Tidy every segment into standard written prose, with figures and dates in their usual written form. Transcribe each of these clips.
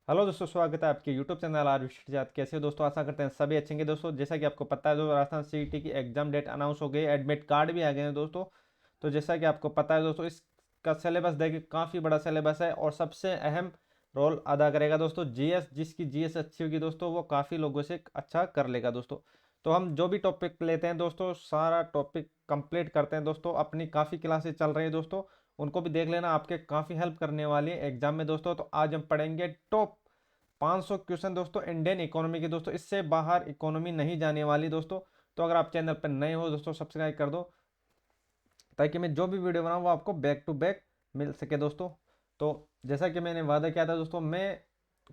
Hello दोस्तों, स्वागत है आपके यूट्यूब चैनल आर विश्वजात। कैसे हो दोस्तों? आशा करते हैं सभी अच्छे होंगे दोस्तों। जैसा कि आपको पता है दोस्तों, राजस्थान सीईटी की एग्जाम डेट अनाउंस हो गई, एडमिट कार्ड भी आ गए हैं दोस्तों। तो जैसा कि आपको पता है दोस्तों, इसका सिलेबस देखिए काफ़ी बड़ा सिलेबस है और सबसे अहम रोल अदा करेगा दोस्तों जीएस। जिसकी जीएस अच्छी होगी दोस्तों, वो काफ़ी लोगों से अच्छा कर लेगा दोस्तों। तो हम जो भी टॉपिक लेते हैं दोस्तों, सारा टॉपिक कंप्लीट करते हैं दोस्तों। अपनी काफ़ी क्लासेस चल रही है दोस्तों, उनको भी देख लेना, आपके काफ़ी हेल्प करने वाली है एग्जाम में दोस्तों। तो आज हम पढ़ेंगे टॉप 500 क्वेश्चन दोस्तों इंडियन इकोनॉमी के दोस्तों। इससे बाहर इकोनॉमी नहीं जाने वाली दोस्तों। तो अगर आप चैनल पर नए हो दोस्तों, सब्सक्राइब कर दो, ताकि मैं जो भी वीडियो बनाऊँ वो आपको बैक टू बैक मिल सके दोस्तों। तो जैसा कि मैंने वादा किया था दोस्तों, मैं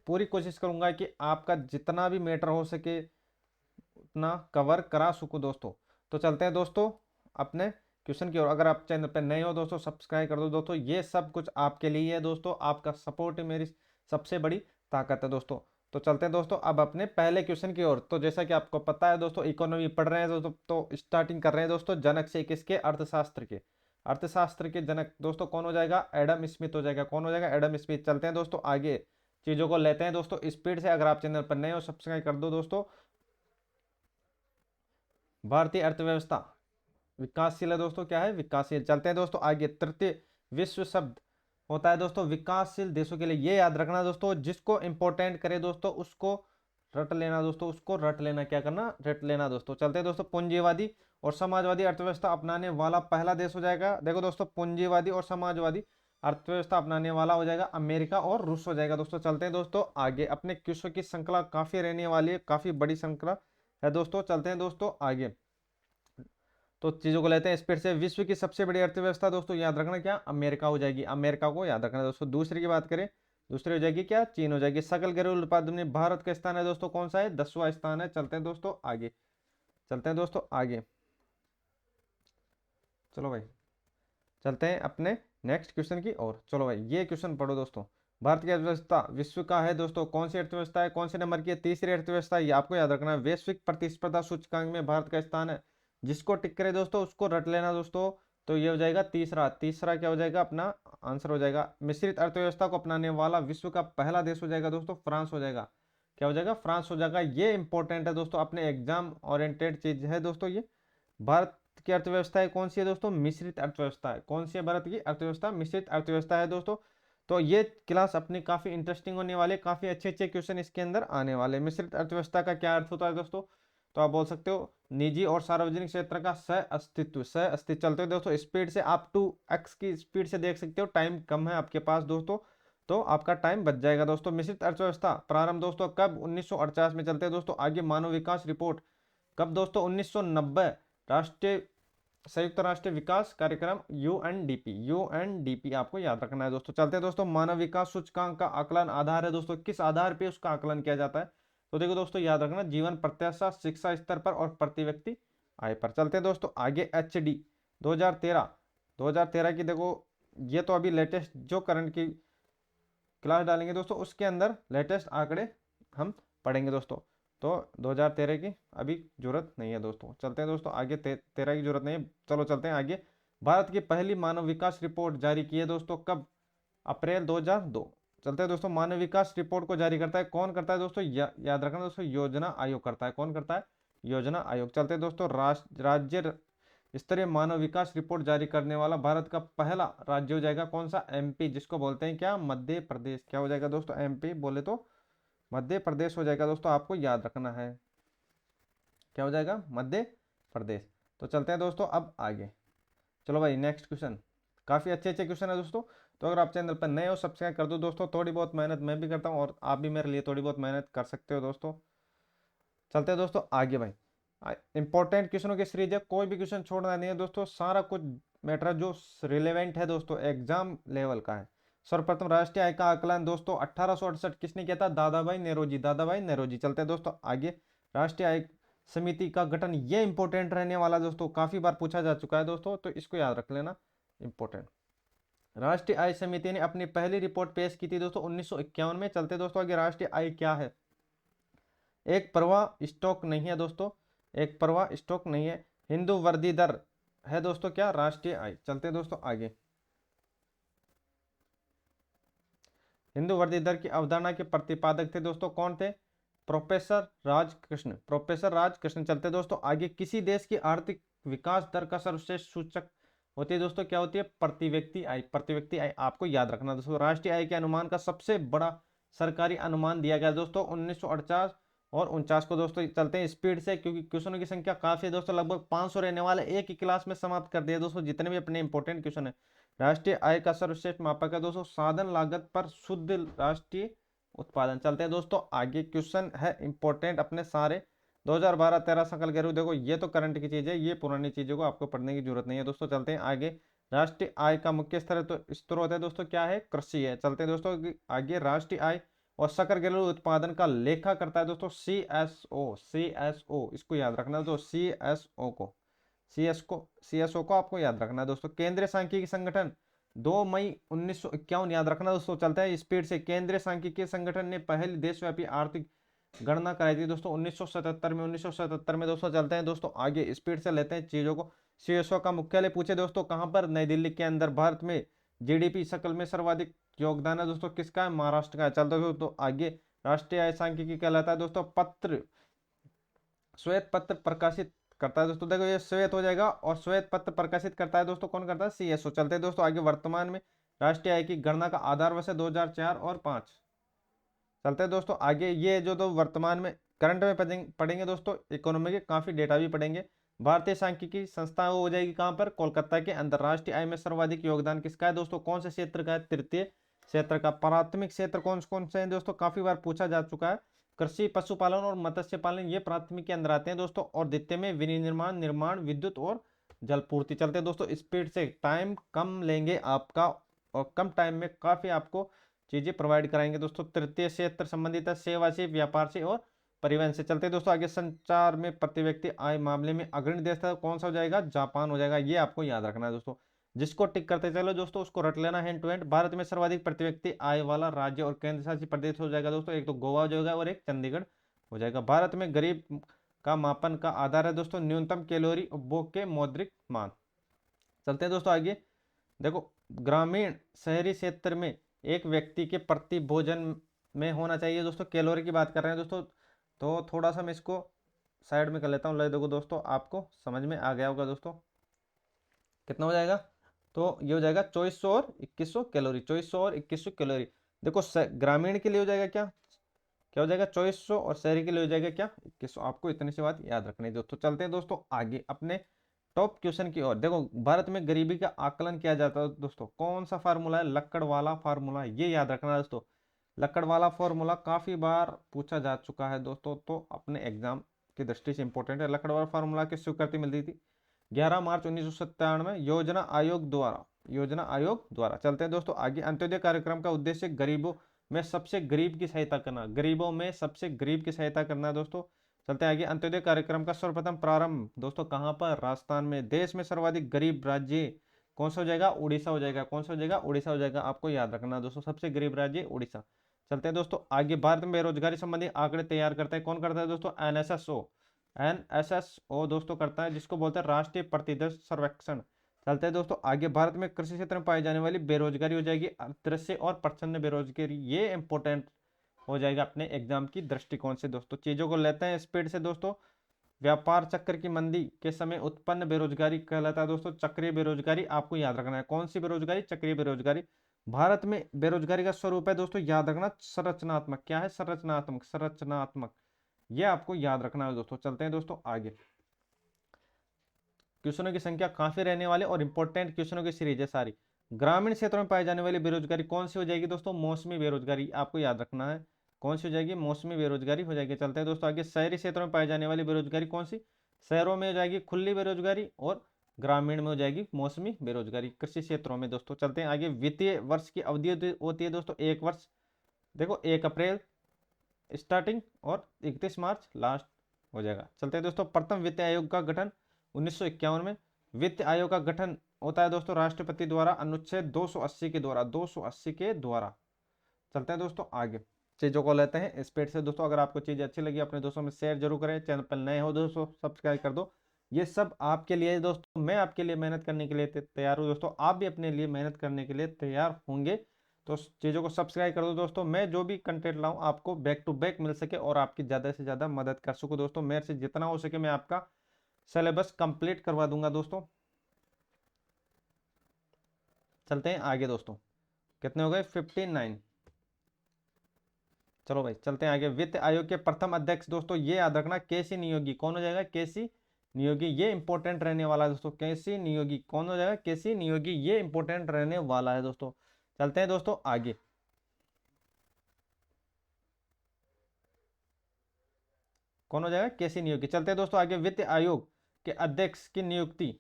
पूरी कोशिश करूंगा कि आपका जितना भी मैटर हो सके उतना कवर करा सकूं दोस्तों। तो चलते हैं दोस्तों अपने क्वेश्चन की ओर। अगर आप चैनल पर नए हो दोस्तों, सब्सक्राइब कर दो दोस्तों। ये सब कुछ आपके लिए है दोस्तों, आपका सपोर्ट ही मेरी सबसे बड़ी ताकत है दोस्तों। तो चलते हैं दोस्तों अब अपने पहले क्वेश्चन की ओर। तो जैसा कि आपको पता है दोस्तों, इकोनॉमी पढ़ रहे हैं दोस्तों, तो स्टार्टिंग कर रहे हैं दोस्तों जनक से। किसके? अर्थशास्त्र के। अर्थशास्त्र के जनक दोस्तों कौन हो जाएगा? एडम स्मिथ हो जाएगा। कौन हो जाएगा? Adam Smith. चलते हैं दोस्तों आगे, चीजों को लेते हैं दोस्तों स्पीड से। अगर आप चैनल पर नए हो, सब्सक्राइब कर दो दोस्तों। भारतीय अर्थव्यवस्था विकासशील है दोस्तों। क्या है? विकासशील। चलते हैं दोस्तों आगे, तृतीय विश्व शब्द होता है दोस्तों विकासशील देशों के लिए। ये याद रखना दोस्तों, जिसको इंपॉर्टेंट करे दोस्तों उसको रट लेना दोस्तों, उसको रट लेना। क्या करना? रट लेना दोस्तों। चलते हैं दोस्तों, पूंजीवादी और समाजवादी अर्थव्यवस्था अपनाने वाला पहला देश हो जाएगा। देखो दोस्तों, पूंजीवादी और समाजवादी अर्थव्यवस्था अपनाने वाला हो जाएगा अमेरिका और रूस हो जाएगा दोस्तों। चलते हैं दोस्तों आगे, अपने क्वेश्चन की श्रृंखला काफी रहने वाली है, काफी बड़ी श्रृंखला है दोस्तों। चलते हैं दोस्तों आगे, तो चीजों को लेते हैं स्पीड से। विश्व की सबसे बड़ी अर्थव्यवस्था दोस्तों याद रखना, क्या? अमेरिका हो जाएगी। अमेरिका को याद रखना दोस्तों। दूसरी की बात करें, दूसरी हो जाएगी क्या? चीन हो जाएगी। सकल घरेलू उत्पादन में भारत का स्थान है दोस्तों कौन सा है? 10वां स्थान है। चलते हैं दोस्तों आगे, चलते हैं दोस्तों आगे। चलो भाई, चलते हैं अपने नेक्स्ट क्वेश्चन की ओर। चलो भाई, ये क्वेश्चन पढ़ो दोस्तों। भारत की अर्थव्यवस्था विश्व का है दोस्तों, कौन सी अर्थव्यवस्था है? कौन से नंबर की है? तीसरी अर्थव्यवस्था है। ये आपको याद रखना है। वैश्विक प्रतिस्पर्धा सूचकांक में भारत का स्थान है, जिसको टिक करे दोस्तों उसको रट लेना दोस्तों। तो ये हो जाएगा तीसरा। तीसरा क्या हो जाएगा? अपना आंसर हो जाएगा। मिश्रित अर्थव्यवस्था को अपनाने वाला विश्व का पहला देश हो जाएगा दोस्तों, फ्रांस हो जाएगा। क्या हो जाएगा? फ्रांस हो जाएगा। ये इंपॉर्टेंट है दोस्तों, अपने एग्जाम ओरिएंटेड चीज है दोस्तों ये। भारत की अर्थव्यवस्था है कौन सी है दोस्तों? मिश्रित अर्थव्यवस्था है। कौन सी है भारत की अर्थव्यवस्था? मिश्रित अर्थव्यवस्था है दोस्तों। तो ये क्लास अपनी काफी इंटरेस्टिंग होने वाले, काफी अच्छे अच्छे क्वेश्चन इसके अंदर आने वाले। मिश्रित अर्थव्यवस्था का क्या अर्थ होता है दोस्तों? तो आप बोल सकते हो निजी और सार्वजनिक क्षेत्र का सह अस्तित्व। सह अस्तित्व। चलते हो दोस्तों स्पीड से, आप 2x की स्पीड से देख सकते हो। टाइम कम है आपके पास दोस्तों, तो आपका टाइम बच जाएगा दोस्तों। मिश्रित अर्थव्यवस्था प्रारंभ दोस्तों कब? 1948 में। चलते हैं दोस्तों आगे, मानव विकास रिपोर्ट कब दोस्तों? 1990। राष्ट्रीय संयुक्त राष्ट्र विकास कार्यक्रम यूएनडीपी। यूएनडीपी आपको याद रखना है दोस्तों। चलते हैं दोस्तों, मानव विकास सूचकांक का आकलन आधार है दोस्तों, किस आधार पे उसका आकलन किया जाता है? तो देखो दोस्तों याद रखना, जीवन प्रत्याशा, शिक्षा स्तर पर और प्रति व्यक्ति आय पर। चलते हैं दोस्तों आगे, एच डी 2013। 2013 की देखो, ये तो अभी लेटेस्ट जो करंट की क्लास डालेंगे दोस्तों उसके अंदर लेटेस्ट आंकड़े हम पढ़ेंगे दोस्तों। तो 2013 की अभी जरूरत नहीं है दोस्तों। चलते हैं दोस्तों आगे, 13 की जरूरत नहीं है। चलो चलते हैं आगे। भारत की पहली मानव विकास रिपोर्ट जारी की है दोस्तों कब? अप्रैल 2002। चलते हैं दोस्तों, मानव विकास रिपोर्ट को जारी करता है कौन करता है दोस्तों? याद रखना दोस्तों, योजना आयोग करता है। कौन करता है? योजना आयोग। चलते हैं दोस्तों, राज्य स्तरीय मानव विकास रिपोर्ट जारी करने वाला भारत का पहला राज्य हो जाएगा कौन सा? एमपी, जिसको बोलते हैं क्या? मध्य प्रदेश। क्या हो जाएगा दोस्तों? एमपी बोले तो मध्य प्रदेश हो जाएगा दोस्तों, आपको याद रखना है। क्या हो जाएगा? मध्य प्रदेश। तो चलते हैं दोस्तों अब आगे। चलो भाई, नेक्स्ट क्वेश्चन। काफी अच्छे अच्छे क्वेश्चन है दोस्तों। तो अगर आप चैनल पर नए हो, सब्सक्राइब कर दो दोस्तों। थोड़ी बहुत मेहनत मैं भी करता हूँ और आप भी मेरे लिए थोड़ी बहुत मेहनत कर सकते हो दोस्तों। चलते हैं दोस्तों आगे भाई, इंपॉर्टेंट क्वेश्चनों की सीरीज है, कोई भी क्वेश्चन छोड़ना नहीं है दोस्तों। सारा कुछ मैटर जो रिलेवेंट है दोस्तों एग्जाम लेवल का है। सर्वप्रथम राष्ट्रीय आय का आकलन दोस्तों 1868 किसने किया था? दादाभाई नेरोजी। दादाभाई नेरोजी। चलते हैं दोस्तों आगे, राष्ट्रीय आय समिति का गठन, ये इंपॉर्टेंट रहने वाला दोस्तों, काफी बार पूछा जा चुका है दोस्तों, तो इसको याद रख लेना, इंपॉर्टेंट। राष्ट्रीय आय समिति ने अपनी पहली रिपोर्ट पेश की थी दोस्तों 1951 में। चलते दोस्तों आगे, राष्ट्रीय आय क्या है? एक प्रवाह स्टॉक नहीं है दोस्तों, एक प्रवाह स्टॉक नहीं है। हिंदू वर्दी दर है दोस्तों क्या? राष्ट्रीय आय। चलते हैं दोस्तों आगे, हिंदू वृद्धि दर की अवधारणा के प्रतिपादक थे दोस्तों, कौन थे? Professor Rajkrishna, professor Rajkrishna. चलते दोस्तों आगे, किसी देश की आर्थिक विकास दर का सर्वश्रेष्ठ सूचक होती है दोस्तों, क्या होती है? प्रति व्यक्ति आय। प्रति व्यक्ति आय आपको याद रखना दोस्तों। राष्ट्रीय आय के अनुमान का सबसे बड़ा सरकारी अनुमान दिया गया दोस्तों 1948 और 49 को दोस्तों। चलते हैं स्पीड से, क्योंकि क्वेश्चनों की संख्या काफी है दोस्तों, लगभग 500 रहने वाले, एक ही क्लास में समाप्त कर दिया दोस्तों जितने भी अपने इंपॉर्टेंट क्वेश्चन है। राष्ट्रीय आय का सर्वश्रेष्ठ मापक है दोस्तों साधन लागत पर शुद्ध राष्ट्रीय उत्पादन। चलते हैं दोस्तों आगे, क्वेश्चन है इंपॉर्टेंट अपने सारे 2012-13 सकल घरेलू। देखो ये तो करंट की चीज है, ये पुरानी चीजों को आपको पढ़ने की जरूरत नहीं है दोस्तों। चलते हैं आगे, राष्ट्रीय आय का मुख्य स्तर है तो स्रोत है दोस्तों, क्या है? कृषि है। चलते हैं दोस्तों आगे, राष्ट्रीय आय और सकल घरेलू उत्पादन का लेखा करता है दोस्तों सीएसओ। सीएसओ इसको याद रखना दोस्तों, सीएसओ को, सीएसओ को आपको याद रखना है दोस्तों। केंद्रीय सांख्यिकी संगठन 2 मई 1951 याद रखना दोस्तों। चलता है स्पीड से, केंद्रीय सांख्यिकी संगठन ने पहली देशव्यापी आर्थिक गणना कराई थी दोस्तों 1977 में। 1977 में दोस्तों। चलते हैं दोस्तों आगे, स्पीड से लेते हैं चीजों को। सीएसओ का मुख्यालय पूछे दोस्तों कहां पर? नई दिल्ली के अंदर। भारत में जीडीपी सकल में सर्वाधिक योगदान है दोस्तों किसका है? महाराष्ट्र का है। चलते हैं दोस्तों आगे, राष्ट्रीय आय सांख्यिकी कहलाता है दोस्तों पत्र, श्वेत पत्र प्रकाशित करता है दोस्तों। देखो ये श्वेत हो जाएगा, और श्वेत पत्र प्रकाशित करता है दोस्तों कौन करता है? सीएसओ। चलते हैं दोस्तों आगे, वर्तमान में राष्ट्रीय आय की गणना का आधार वर्ष है 2004 और 5। चलते हैं दोस्तों आगे, ये जो तो वर्तमान में करंट में पढ़ेंगे दोस्तों, इकोनॉमी के काफी डेटा भी पढ़ेंगे। भारतीय सांख्यिकी संस्था वो हो जाएगी कहां पर? कोलकाता के अंदर। राष्ट्रीय आय में सर्वाधिक योगदान किसका है दोस्तों? कौन से क्षेत्र का है? तृतीय क्षेत्र का। प्राथमिक क्षेत्र कौन कौन से हैं दोस्तों? काफी बार पूछा जा चुका है, कृषि, पशुपालन और मत्स्य पालन, ये प्राथमिक के अंदर आते हैं दोस्तों। और द्वितीय में विनिर्माण, निर्माण, विद्युत और जलपूर्ति। चलते हैं दोस्तों स्पीड से, टाइम कम लेंगे आपका, और कम टाइम में काफी आपको चीजें प्रोवाइड कराएंगे दोस्तों। तृतीय क्षेत्र संबंधित है सेवा से, व्यापार से और परिवहन से। चलते दोस्तों आगे, संचार में प्रति व्यक्ति आय मामले में अग्रणी देश था, कौन सा हो जाएगा? जापान हो जाएगा। ये आपको याद रखना है दोस्तों, जिसको टिक करते चलो दोस्तों उसको रट लेना हैंड टू हैंड। भारत में सर्वाधिक प्रति व्यक्ति आय वाला राज्य और केंद्र शासित प्रदेश हो जाएगा दोस्तों, एक तो गोवा हो जाएगा और एक चंडीगढ़ हो जाएगा। भारत में गरीब का मापन का आधार है दोस्तों न्यूनतम कैलोरी उपभोग के मौद्रिक मान। चलते हैं दोस्तों आगे, देखो ग्रामीण शहरी क्षेत्र में एक व्यक्ति के प्रति भोजन में होना चाहिए दोस्तों, कैलोरी की बात कर रहे हैं दोस्तों। तो थोड़ा सा मैं इसको साइड में कर लेता हूँ। ले देखो दोस्तों, आपको समझ में आ गया होगा दोस्तों, कितना हो जाएगा? तो ये हो जाएगा 2400 और 2100 कैलोरी, 2400 और 2100 कैलोरी। देखो ग्रामीण के लिए हो जाएगा क्या, क्या हो जाएगा? 2400, और शहरी के लिए हो जाएगा क्या? 2100। आपको इतनी सी बात याद रखनी है दोस्तों। चलते हैं दोस्तों आगे अपने टॉप क्वेश्चन की ओर। देखो भारत में गरीबी का आकलन किया जाता है दोस्तों, कौन सा फार्मूला है? लक्कड़ वाला फार्मूला, ये याद रखना है दोस्तों। लक्कड़ वाला फार्मूला काफी बार पूछा जा चुका है दोस्तों, तो अपने एग्जाम की दृष्टि से इंपॉर्टेंट है। लक्कड़ वाला फार्मूला की स्वीकृति मिलती थी 11 मार्च 1997 योजना आयोग द्वारा, योजना आयोग द्वारा। चलते हैं दोस्तों आगे, अंत्योदय कार्यक्रम का उद्देश्य गरीबों में सबसे गरीब की सहायता करना, गरीबों में सबसे गरीब की सहायता करना है दोस्तों। चलते हैं आगे, अंत्योदय कार्यक्रम का सर्वप्रथम प्रारंभ दोस्तों कहां पर? राजस्थान में। देश में सर्वाधिक गरीब राज्य कौन सा हो जाएगा? उड़ीसा हो जाएगा। कौन सा हो जाएगा? उड़ीसा हो जाएगा। आपको याद रखना दोस्तों, सबसे गरीब राज्य उड़ीसा। चलते हैं दोस्तों आगे, भारत में बेरोजगारी संबंधी आंकड़े तैयार करता है, कौन करता है दोस्तों? एनएसएसओ। एनएसएसओ दोस्तों करता है, जिसको बोलते हैं राष्ट्रीय प्रतिदर्श सर्वेक्षण। चलते हैं दोस्तों आगे, भारत में कृषि क्षेत्र में पाई जाने वाली बेरोजगारी हो जाएगी अदृश्य और प्रच्छन्न बेरोजगारी। ये इंपॉर्टेंट हो जाएगा अपने एग्जाम की दृष्टिकोण से दोस्तों। चीजों को लेते हैं स्पीड से दोस्तों। व्यापार चक्र की मंदी के समय उत्पन्न बेरोजगारी कहलाता है दोस्तों चक्रीय बेरोजगारी। आपको याद रखना है, कौन सी बेरोजगारी? चक्रीय बेरोजगारी। भारत में बेरोजगारी का स्वरूप है दोस्तों, याद रखना, संरचनात्मक। क्या है? संरचनात्मक, संरचनात्मक, ये आपको याद रखना है दोस्तों। चलते हैं दोस्तों आगे, क्वेश्चनों की संख्या काफी रहने वाले और इंपॉर्टेंट क्वेश्चनों की सीरीज है सारी। ग्रामीण क्षेत्रों में पाई जाने वाली बेरोजगारी कौन सी हो जाएगी दोस्तों? मौसमी बेरोजगारी। आपको याद रखना है, कौन सी हो जाएगी? मौसमी बेरोजगारी हो जाएगी। चलते हैं दोस्तों आगे, शहरी क्षेत्रों में पाई जाने वाली बेरोजगारी कौन सी? शहरों में हो जाएगी खुली बेरोजगारी, और ग्रामीण में हो जाएगी मौसमी बेरोजगारी, कृषि क्षेत्रों में दोस्तों। चलते हैं आगे, वित्तीय वर्ष की अवधि होती है दोस्तों 1 वर्ष। देखो 1 अप्रैल स्टार्टिंग और 31 मार्च लास्ट हो जाएगा। चलते हैं दोस्तों, प्रथम वित्त आयोग का गठन 1951 में। वित्त आयोग का गठन होता है दोस्तों राष्ट्रपति द्वारा अनुच्छेद 280 के द्वारा, 280 के द्वारा। चलते हैं दोस्तों आगे, चीजों को लेते हैं स्पीड से दोस्तों। अगर आपको चीज अच्छी लगी अपने दोस्तों में शेयर जरूर करें, चैनल पर नए हो दोस्तों सब्सक्राइब कर दो। ये सब आपके लिए दोस्तों, मैं आपके लिए मेहनत करने के लिए तैयार हूँ दोस्तों, आप भी अपने लिए मेहनत करने के लिए तैयार होंगे। तो चीज़ों को सब्सक्राइब कर दो दोस्तों, मैं जो भी कंटेंट लाऊं आपको बैक टू बैक मिल सके और आपकी ज़्यादा से ज़्यादा मदद कर सकूं दोस्तों। मेरे से जितना हो सके मैं आपका सिलेबस कंप्लीट करवा दूंगा दोस्तों। चलते हैं आगे दोस्तों, कितने हो गए 59। चलो भाई चलते हैं आगे। वित्त आयोग के प्रथम अध्यक्ष दोस्तों ये याद रखना केसी नियोगी। कौन हो जाएगा? केसी नियोगी। ये इंपॉर्टेंट रहने वाला है दोस्तों, केसी नियोगी। कौन हो जाएगा? केसी नियोगी। ये इंपॉर्टेंट रहने वाला है दोस्तों। चलते हैं दोस्तों आगे। कौन हो जाएगा? केसी नियोगी। चलते हैं दोस्तों आगे। वित्त आयोग के अध्यक्ष की नियुक्ति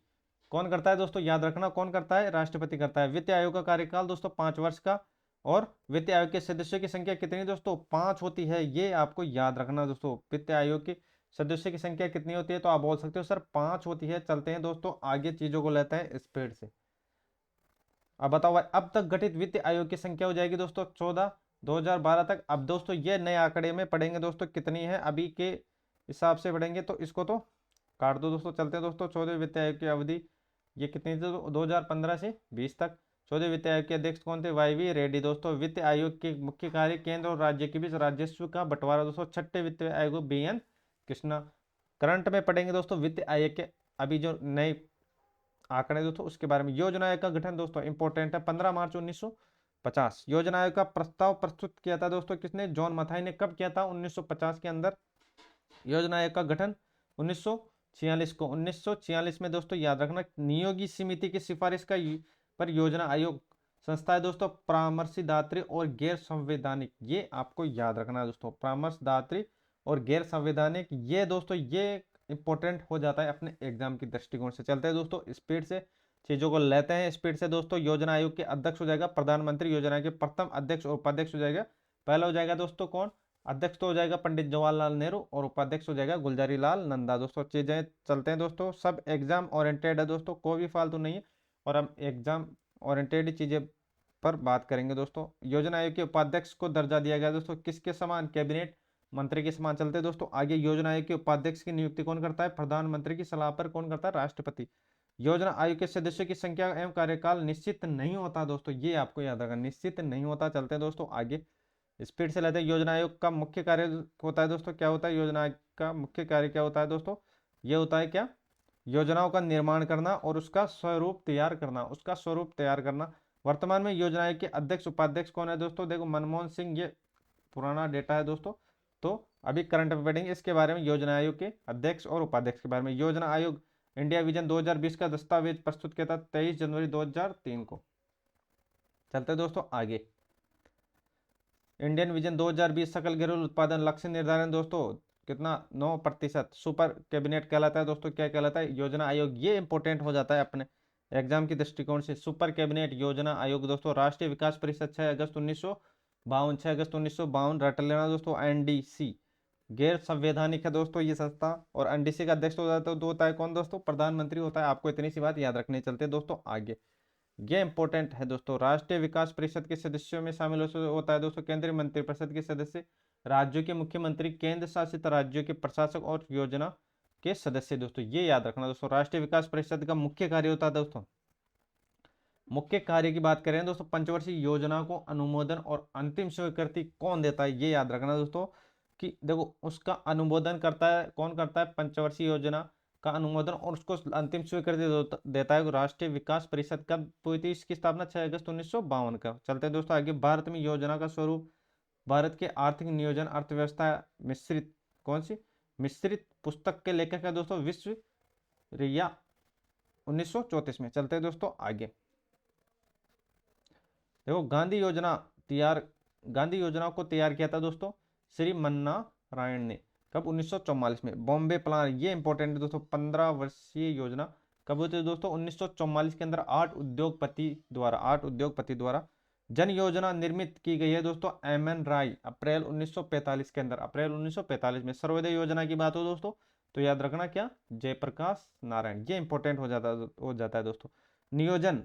कौन करता है दोस्तों? याद रखना कौन करता है? राष्ट्रपति करता है। वित्त आयोग का कार्यकाल दोस्तों 5 वर्ष का। और वित्त आयोग के सदस्यों की संख्या कितनी दोस्तों? 5 होती है। ये आपको याद रखना दोस्तों। वित्त आयोग के सदस्यों की संख्या कितनी होती है? तो आप बोल सकते हो सर 5 होती है। चलते हैं दोस्तों आगे, चीजों को लेते हैं स्पीड से। अब बताओ भाई, अब तक गठित वित्त आयोग की संख्या हो जाएगी दोस्तों 14 2012 तक। अब दोस्तों ये नए आंकड़े में पढ़ेंगे दोस्तों कितनी है, अभी के हिसाब से पढ़ेंगे तो इसको तो काट दो दोस्तों। चलते हैं दोस्तों 14 वित्त आयोग की अवधि ये कितनी थी? 2015 से 20 तक। 14 वित्त आयोग के अध्यक्ष कौन थे? वाई रेड्डी दोस्तों। वित्त आयोग के मुख्य कार्य केंद्र और राज्य के बीच राजस्व का बंटवारा दोस्तों। छठे वित्त आयोग BN कृष्णा। करंट में पढ़ेंगे दोस्तों वित्त आयोग के अभी जो नए आंकड़े दोस्तों उसके बारे में। योजना आयोग का गठन दोस्तों इंपॉर्टेंट है 15 मार्च 1950। योजना आयोग का प्रस्ताव प्रस्तुत किया था दोस्तों किसने? जॉन मथाई ने। कब किया था? 1950 के अंदर। योजना आयोग का गठन 1946 को। 1946 में दोस्तों याद रखना नियोगी समिति की सिफारिश का पर योजना आयोग संस्था है दोस्तों परामर्शदात्री और गैर संवैधानिक। ये आपको याद रखना है दोस्तों, परामर्शदात्री और गैर संवैधानिक। ये दोस्तों ये इंपॉर्टेंट हो जाता है अपने एग्जाम की दृष्टिकोण से। चलते हैं दोस्तों स्पीड से, चीजों को लेते हैं स्पीड से दोस्तों। योजना आयोग के अध्यक्ष हो जाएगा प्रधानमंत्री। योजना के प्रथम अध्यक्ष और उपाध्यक्ष हो जाएगा, पहला हो जाएगा दोस्तों कौन? अध्यक्ष तो हो जाएगा पंडित जवाहरलाल नेहरू और उपाध्यक्ष हो जाएगा गुलजारी लाल नंदा दोस्तों। चीजें चलते हैं दोस्तों, सब एग्जाम ओरिएंटेड है दोस्तों, कोई भी फालतू नहीं है और हम एग्जाम ओरिएंटेड चीजें पर बात करेंगे दोस्तों। योजना आयोग के उपाध्यक्ष को दर्जा दिया गया दोस्तों किसके समान? कैबिनेट मंत्री के समान। चलते दोस्तों आगे। योजना आयोग के उपाध्यक्ष की नियुक्ति कौन करता है? प्रधानमंत्री की सलाह पर कौन करता है? राष्ट्रपति। योजना आयोग के सदस्यों की संख्या एवं कार्यकाल निश्चित नहीं होता दोस्तों, ये आपको याद रखना, निश्चित नहीं होता। चलते हैं दोस्तों आगे, स्पीड से लेते हैं। योजना आयोग का मुख्य कार्य होता है दोस्तों, क्या होता है? योजना आयोग का मुख्य कार्य क्या होता है दोस्तों? ये होता है क्या? योजनाओं का निर्माण करना और उसका स्वरूप तैयार करना, उसका स्वरूप तैयार करना। वर्तमान में योजना आयोग के अध्यक्ष उपाध्यक्ष कौन है दोस्तों? देखो मनमोहन सिंह, ये पुराना डेटा है दोस्तों, तो अभी करंट में पढ़ेंगे इसके बारे में, योजना आयोग के अध्यक्ष और उपाध्यक्ष के बारे में। योजना आयोग इंडिया विजन 2020 का दस्तावेज प्रस्तुत किया था 23 जनवरी 2003 को। चलते दोस्तों आगे। इंडियन विजन 2020 सकल घरेलू उत्पादन लक्ष्य निर्धारण दोस्तों कितना? 9%। सुपर कैबिनेट कहलाता है दोस्तों, क्या कहलाता है? योजना आयोग। ये इंपॉर्टेंट हो जाता है अपने एग्जाम की दृष्टिकोण से। सुपर कैबिनेट योजना आयोग दोस्तों। राष्ट्रीय विकास परिषद 6 अगस्त 1952, 6 अगस्त 1952 रट लेना दोस्तों। NDC गैर संवैधानिक है दोस्तों ये संस्था। और NDC का अध्यक्ष होता है कौन दोस्तों? प्रधानमंत्री होता है। आपको इतनी सी बात याद रखनी। चलते दोस्तों आगे, ये इंपॉर्टेंट है दोस्तों। राष्ट्रीय विकास परिषद के सदस्यों में शामिल होता है दोस्तों केंद्रीय मंत्रिपरिषद के सदस्य, राज्यों के मुख्यमंत्री, केंद्र शासित राज्यों के प्रशासक और योजना के सदस्य दोस्तों। ये याद रखना दोस्तों। राष्ट्रीय विकास परिषद का मुख्य कार्य होता है दोस्तों, मुख्य कार्य की बात करें दोस्तों, पंचवर्षीय योजना को अनुमोदन और अंतिम स्वीकृति कौन देता है? ये याद रखना दोस्तों कि देखो उसका अनुमोदन करता है कौन? करता है पंचवर्षीय योजना का अनुमोदन और उसको अंतिम स्वीकृति देता है राष्ट्रीय विकास परिषद। कब हुई थी इसकी स्थापना? 6 अगस्त 1952 का। चलते हैं दोस्तों आगे। भारत में योजना का स्वरूप, भारत के आर्थिक नियोजन अर्थव्यवस्था मिश्रित, कौन सी? मिश्रित पुस्तक के लेखक है दोस्तों विश्व रिया 1934 में। चलते हैं दोस्तों आगे। देखो गांधी योजना को तैयार किया था दोस्तों श्री मन्ना नारायण ने। कब? 1944 में। बॉम्बे प्लान, ये इंपॉर्टेंट है दोस्तों। 15 वर्षीय योजना कब हुई थी दोस्तों? 1944 के अंदर 8 उद्योगपति द्वारा जन योजना निर्मित की गई है दोस्तों। MN राय अप्रैल 1945 के अंदर, अप्रैल 1945 में। सर्वोदय योजना की बात हो दोस्तों तो याद रखना क्या? जयप्रकाश नारायण। ये इंपॉर्टेंट हो जाता है दोस्तों। नियोजन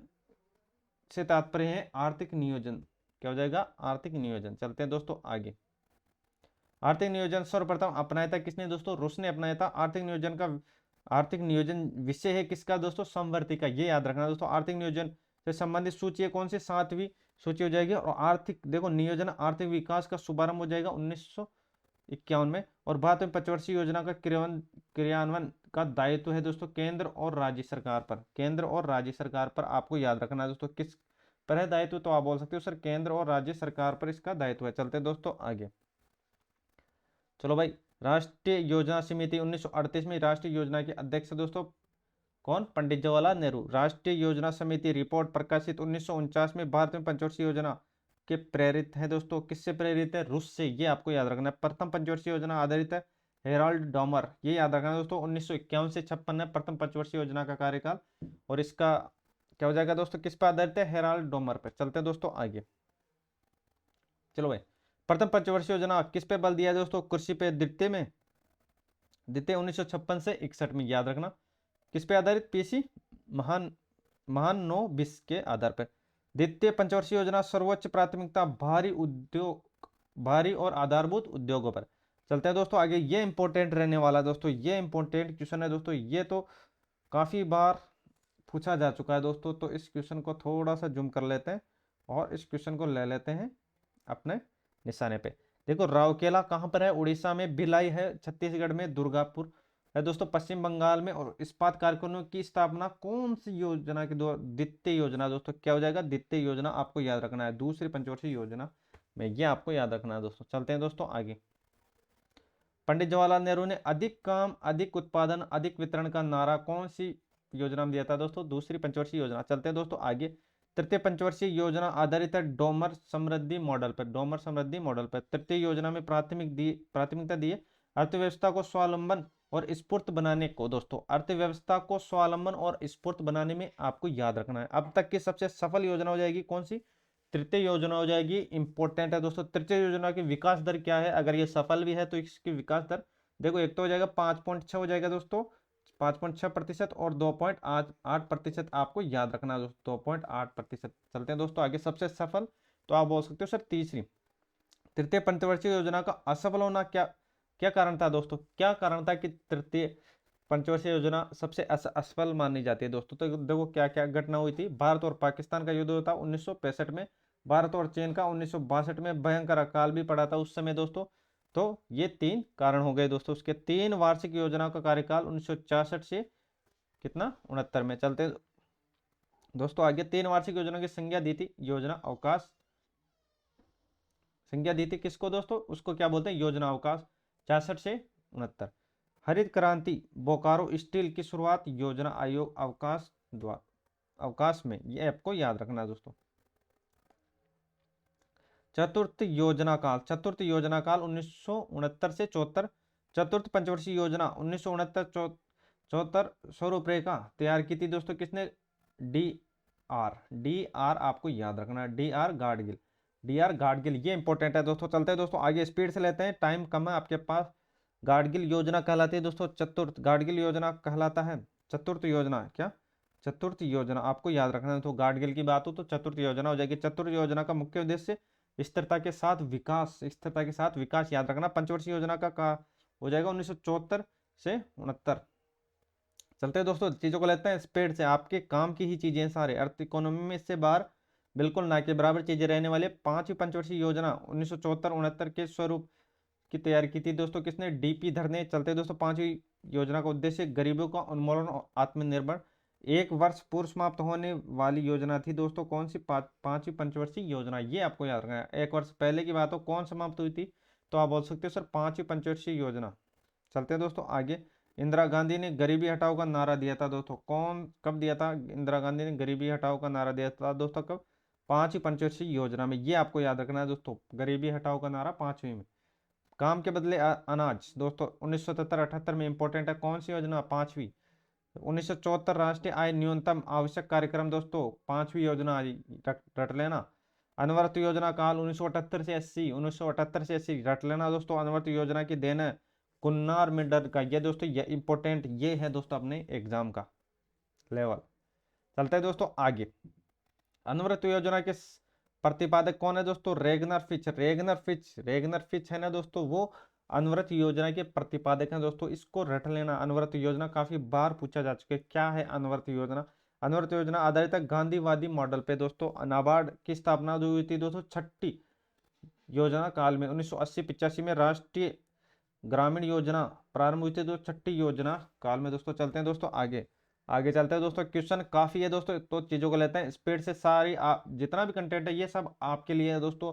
से तात्पर्य है आर्थिक नियोजन। क्या हो जाएगा? आर्थिक नियोजन। चलते हैं दोस्तों आगे। आर्थिक नियोजन सर्वप्रथम अपनाया था किसने दोस्तों? रूस ने अपनाया था। आर्थिक नियोजन विषय है किसका दोस्तों? समवर्ती का। ये याद रखना दोस्तों। आर्थिक नियोजन से संबंधित सूची है कौन सी? 7वीं सूची हो जाएगी। और आर्थिक देखो नियोजन आर्थिक विकास का शुभारंभ हो जाएगा 1951 में। और बात में पंचवर्षीय योजना का क्रियान्वयन का दायित्व है दोस्तों केंद्र और राज्य सरकार पर। केंद्र और राज्य सरकार पर आपको याद रखना है दोस्तों, किस पर है दायित्व, तो आप बोल सकते हो सर केंद्र और राज्य सरकार पर इसका दायित्व है। चलते हैं दोस्तों आगे। चलो भाई, राष्ट्रीय योजना समिति 1938 में राष्ट्रीय योजना के अध्यक्ष दोस्तों कौन, पंडित जवाहरलाल नेहरू। राष्ट्रीय योजना समिति रिपोर्ट प्रकाशित 1949 में भारत में पंचवर्षीय योजना के प्रेरित है दोस्तों। किससे प्रेरित है, रूस से, ये आपको याद रखना है। प्रथम पंचवर्षीय योजना आधारित है हेराल्ड डॉमर, ये याद रखना है दोस्तों। 1951 से 56 है प्रथम पंचवर्षीय योजना का कार्यकाल। और इसका क्या हो जाएगा दोस्तों, किस पर आधारित है, हेराल्ड डॉमर पर। चलते हैं दोस्तों आगे। चलो भाई, प्रथम पंचवर्षीय योजना किस पे बल दिया है दोस्तों, कृषि पे। द्वितीय 1956 से 61 में, याद रखना। किस पे आधारित, पीसी महानोबिस के आधार पर। द्वितीय पंचवर्षीय योजना सर्वोच्च प्राथमिकता भारी और आधारभूत उद्योगों पर। चलते हैं दोस्तों आगे। ये इंपॉर्टेंट रहने वाला दोस्तों, ये इंपॉर्टेंट क्वेश्चन है दोस्तों, ये तो काफी बार पूछा जा चुका है दोस्तों। तो इस क्वेश्चन को थोड़ा सा जूम कर लेते हैं और इस क्वेश्चन को ले लेते हैं अपने निशाने पे। देखो राउरकेला कहाँ पर है, उड़ीसा में। भिलाई है छत्तीसगढ़ में। दुर्गापुर है दोस्तों पश्चिम बंगाल में। और इस्पात कारखानों की स्थापना कौन सी योजना के द्वारा, द्वितीय योजना दोस्तों, क्या हो जाएगा, द्वितीय योजना आपको याद रखना है दूसरी पंचवर्षीय योजना में, ये आपको याद रखना है दोस्तों। चलते हैं दोस्तों आगे। पंडित जवाहरलाल नेहरू ने अधिक काम अधिक उत्पादन अधिक वितरण का नारा कौन सी योजना में दिया था दोस्तों, दूसरी पंचवर्षीय योजना। चलते हैं दोस्तों आगे। तृतीय पंचवर्षीय योजना आधारित है डोमर समृद्धि मॉडल पर। डोमर समृद्धि मॉडल पर तृतीय योजना में प्राथमिकता दी है अर्थव्यवस्था को स्वावलंबन और स्फूर्त बनाने को दोस्तों। अर्थव्यवस्था को स्वावलंबन और स्फूर्त बनाने में आपको याद रखना है। अब तक की सबसे सफल योजना हो जाएगी कौन सी, तृतीय योजना हो जाएगी। इंपॉर्टेंट है दोस्तों, तृतीय योजना की विकास दर क्या है, अगर ये सफल भी है तो इसकी विकास दर देखो, एक तो हो जाएगा 5.6 हो जाएगा दोस्तों, 5.6% और 2.8% आपको याद रखना है दोस्तों, 2.8%। चलते हैं दोस्तों आगे। सबसे सफल तो आप बोल सकते हो सर तीसरी। तृतीय पंचवर्षीय योजना का असफल होना क्या क्या कारण था दोस्तों, क्या कारण था कि तृतीय पंचवर्षीय योजना सबसे असफल मानी जाती है दोस्तों। तो देखो क्या क्या घटना हुई थी। भारत और पाकिस्तान का युद्ध हुआ था 1965 में। भारत और चीन का 1962 में भयंकर अकाल भी पड़ा था उस समय दोस्तों। तो ये 3 कारण हो गए दोस्तों। उसके 3 वार्षिक योजना का कार्यकाल 1966 से कितना 69 में। चलते दोस्तों आगे। 3 वार्षिक योजना की संज्ञा दी थी योजना अवकाश, संज्ञा दी थी किसको दोस्तों, उसको क्या बोलते हैं, योजना अवकाश, 66 से 69। हरित क्रांति बोकारो स्टील की शुरुआत योजना आयोग अवकाश द्वारा, अवकाश में, ये आपको याद रखना है दोस्तों। चतुर्थ योजना काल, चतुर्थ योजना काल 1969 से 74। चतुर्थ पंचवर्षीय योजना 1969 74 स्वरूपरेखा तैयार की थी दोस्तों किसने, डी आर आपको याद रखना है, डी आर गाडगिल, ये इंपॉर्टेंट है दोस्तों। चलते हैं दोस्तों आगे, स्पीड से लेते हैं, टाइम कम है आपके पास। गाडगिल योजना कहलाती है दोस्तों चतुर्थ, गाडगिल योजना कहलाता है चतुर्थ योजना। क्या, चतुर्थ योजना आपको याद रखना है। तो गाडगिल की बात हो तो चतुर्थ योजना हो जाएगी। चतुर्थ योजना का मुख्य उद्देश्य स्थिरता के साथ विकास, स्थिरता के साथ विकास याद रखना। पंचवर्षीय योजना का हो जाएगा 1974 से 69। चलते हैं दोस्तों, चीजों को लेते हैं स्पीड से, आपके काम की ही चीजें सारे, अर्थ इकोनॉमी में इससे बाहर बिल्कुल ना के बराबर चीजें रहने वाले। 5वीं पंचवर्षीय योजना 1974-69 के स्वरूप की तैयार की थी दोस्तों किसने, डीपी धर ने। चलते दोस्तों 5वीं योजना का उद्देश्य गरीबों का उन्मूलन और आत्मनिर्भर। 1 वर्ष पूर्व समाप्त होने वाली योजना थी दोस्तों कौन सी, 5वीं पंचवर्षीय योजना, ये आपको याद रखना है। 1 वर्ष पहले की बात हो कौन समाप्त हुई थी, तो आप बोल सकते हो सर 5वीं पंचवर्षीय योजना। चलते हैं दोस्तों आगे। इंदिरा गांधी ने गरीबी हटाओ का नारा दिया था दोस्तों, कब दिया था, इंदिरा गांधी ने गरीबी हटाओ का नारा दिया था दोस्तों कब, 5वीं पंचवर्षीय योजना में, ये आपको याद रखना है दोस्तों, गरीबी हटाओ का नारा 5वीं में। काम के बदले अनाज दोस्तों 1977-78 में, इंपॉर्टेंट है कौन सी योजना, 5वीं। 1974 राष्ट्रीय आय न्यूनतम आवश्यक कार्यक्रम दोस्तों 5वीं योजना, रट लेना। अनवरत योजना काल 1978 से 80, 1978 से 80 रट लेना दोस्तों। अनवरत योजना की देन है कुन्नार मिडर का, ये दोस्तों ये इंपॉर्टेंट, ये है दोस्तों अपने एग्जाम का लेवल। चलते हैं दोस्तों आगे। अनवरत योजना के प्रतिपादक कौन है दोस्तों, रेगनर फिच है ना दोस्तों, वो अनवरत योजना के प्रतिपादक हैं दोस्तों। इसको रट लेना, अनवरत योजना काफी बार पूछा जा चुका है। क्या है अनवरत योजना, अनवरत योजना आधारित है गांधीवादी मॉडल पे दोस्तों। नाबार्ड की स्थापना जो हुई थी दोस्तों छठी योजना काल में 1980-85 में। राष्ट्रीय ग्रामीण योजना प्रारंभ हुई थी दोस्तों छठी योजना काल में दोस्तों। चलते हैं दोस्तों आगे, आगे चलते हैं दोस्तों। क्वेश्चन काफी है दोस्तों, तो चीजों को लेते हैं स्पीड से। सारी जितना भी कंटेंट है ये सब आपके लिए है दोस्तों,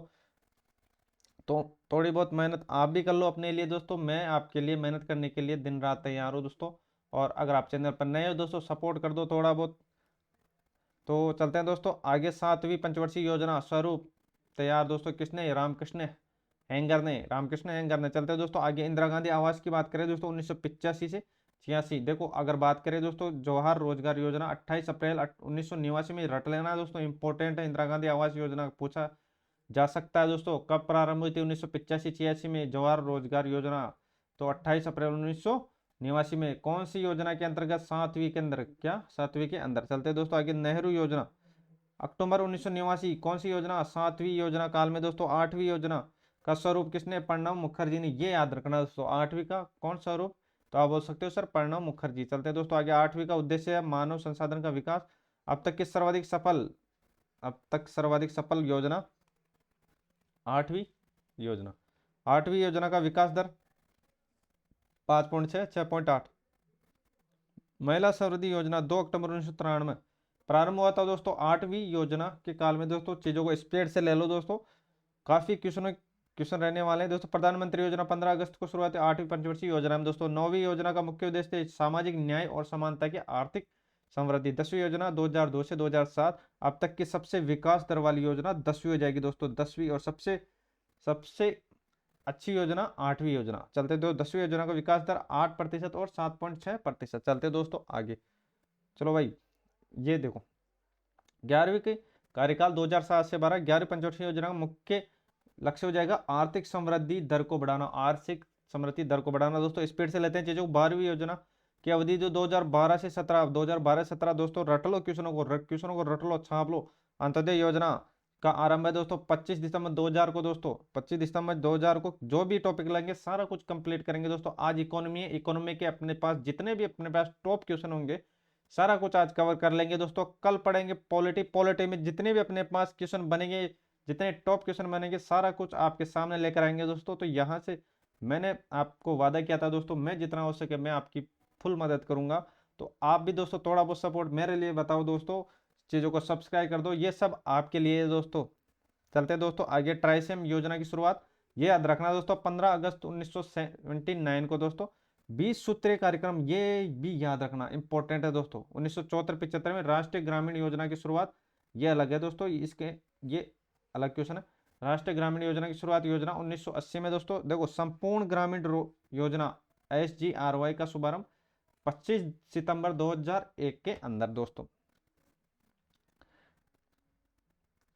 तो थोड़ी बहुत मेहनत आप भी कर लो अपने लिए दोस्तों। मैं आपके लिए मेहनत करने के लिए दिन रात तैयार हूँ दोस्तों। और अगर आप चैनल पर नए हो दोस्तों, सपोर्ट कर दो थोड़ा बहुत। तो चलते हैं दोस्तों आगे। 7वीं पंचवर्षीय योजना स्वरूप तैयार दोस्तों किसने? रामकृष्ण हैंगर ने, रामकृष्ण हैंगर ने। चलते हैं दोस्तों आगे। इंदिरा गांधी आवास की बात करें दोस्तों 1985 से 86। देखो अगर बात करें दोस्तों जवाहर रोजगार योजना 28 अप्रैल 1989 में, रट लेना दोस्तों, इंपॉर्टेंट है। इंदिरा गांधी आवास योजना पूछा जा सकता है दोस्तों। कब प्रारंभ हुई थी? 1985-86 में जवाहर रोजगार योजना, तो 28 अप्रैल 1989 में। कौन सी योजना के अंतर्गत? 7वीं के अंदर। क्या? 7वीं के अंदर। चलते हैं दोस्तों आगे। नेहरू योजना अक्टूबर 1989। कौन सी योजना? 7वीं योजना काल में दोस्तों। 8वीं योजना का स्वरूप किसने? प्रणब मुखर्जी ने। ये याद रखना दोस्तों, 8वीं का कौन स्वरूप? तो आप बोल सकते हो सर प्रणब मुखर्जी। चलते हैं दोस्तों आगे। 8वीं का उद्देश्य है मानव संसाधन का विकास। अब तक सर्वाधिक सफल योजना 8वीं योजना। 8वीं योजना का विकास दर 5.6, 6.8। महिला समृद्धि योजना 2 अक्टूबर 1993 प्रारंभ हुआ था दोस्तों। 8वीं योजना के काल में दोस्तों। चीजों को स्पीड से ले लो दोस्तों, काफी क्वेश्चन रहने वाले हैं दोस्तों। प्रधानमंत्री योजना 15 अगस्त को शुरुआत है 8वीं पंचवर्षीय योजना में दोस्तों। 9वीं योजना का मुख्य उद्देश्य है सामाजिक न्याय और समानता की आर्थिक समृद्धि। 10वीं योजना 2002 से 2007। अब तक की सबसे विकास दर वाली योजना 10वीं हो जाएगी दोस्तों, 10वीं। और सबसे सबसे अच्छी योजना 8वीं योजना। चलते दो 10वीं योजना का विकास दर 8% और 7.6%। चलते दोस्तों आगे। चलो भाई ये देखो 11वीं के कार्यकाल 2007 से 12। 11वीं पंचवर्षीय योजना का मुख्य लक्ष्य हो जाएगा आर्थिक समृद्धि दर को बढ़ाना। आर्थिक समृद्धि दर को बढ़ाना दोस्तों। स्पीड से लेते हैं चीजों को। 12वीं योजना की अवधि जो 2012 से 17, 2012-17 दोस्तों रट लो क्वेश्चनों को रट लो, छाप लो। अंत्योदय योजना का आरंभ है दोस्तों 25 दिसंबर 2000 को दोस्तों। 25 दिसंबर 2000 को जो भी टॉपिक लेंगे सारा कुछ कंप्लीट करेंगे दोस्तों। आज इकोनॉमी है, इकोनॉमी के अपने पास जितने भी अपने पास टॉप क्वेश्चन होंगे सारा कुछ आज कवर कर लेंगे दोस्तों। कल पढ़ेंगे पॉलिटी। पॉलिटी में जितने भी अपने पास क्वेश्चन बनेंगे, जितने टॉप क्वेश्चन बनेंगे सारा कुछ आपके सामने लेकर आएंगे दोस्तों। तो यहाँ से मैंने आपको वादा किया था दोस्तों, मैं जितना हो सके मैं आपकी फुल मदद करूंगा। तो आप भी दोस्तों थोड़ा बहुत सपोर्ट मेरे लिए बताओ दोस्तों, चीज़ों को सब्सक्राइब कर दो, ये सब आपके लिए है दोस्तों। चलते दोस्तों आगे। ट्राइसेम योजना की शुरुआत ये याद रखना दोस्तों 15 अगस्त 1979 को दोस्तों। 20 सूत्रीय कार्यक्रम ये भी याद रखना इंपॉर्टेंट है दोस्तों। 1974-75 में राष्ट्रीय ग्रामीण योजना की शुरुआत, ये अलग है दोस्तों, इसके ये अलग क्वेश्चन है। राष्ट्रीय ग्रामीण योजना की शुरुआत योजना 1980 में दोस्तों। देखो संपूर्ण ग्रामीण योजना SGRY का शुभारंभ 25 सितंबर 2001 के अंदर दोस्तों।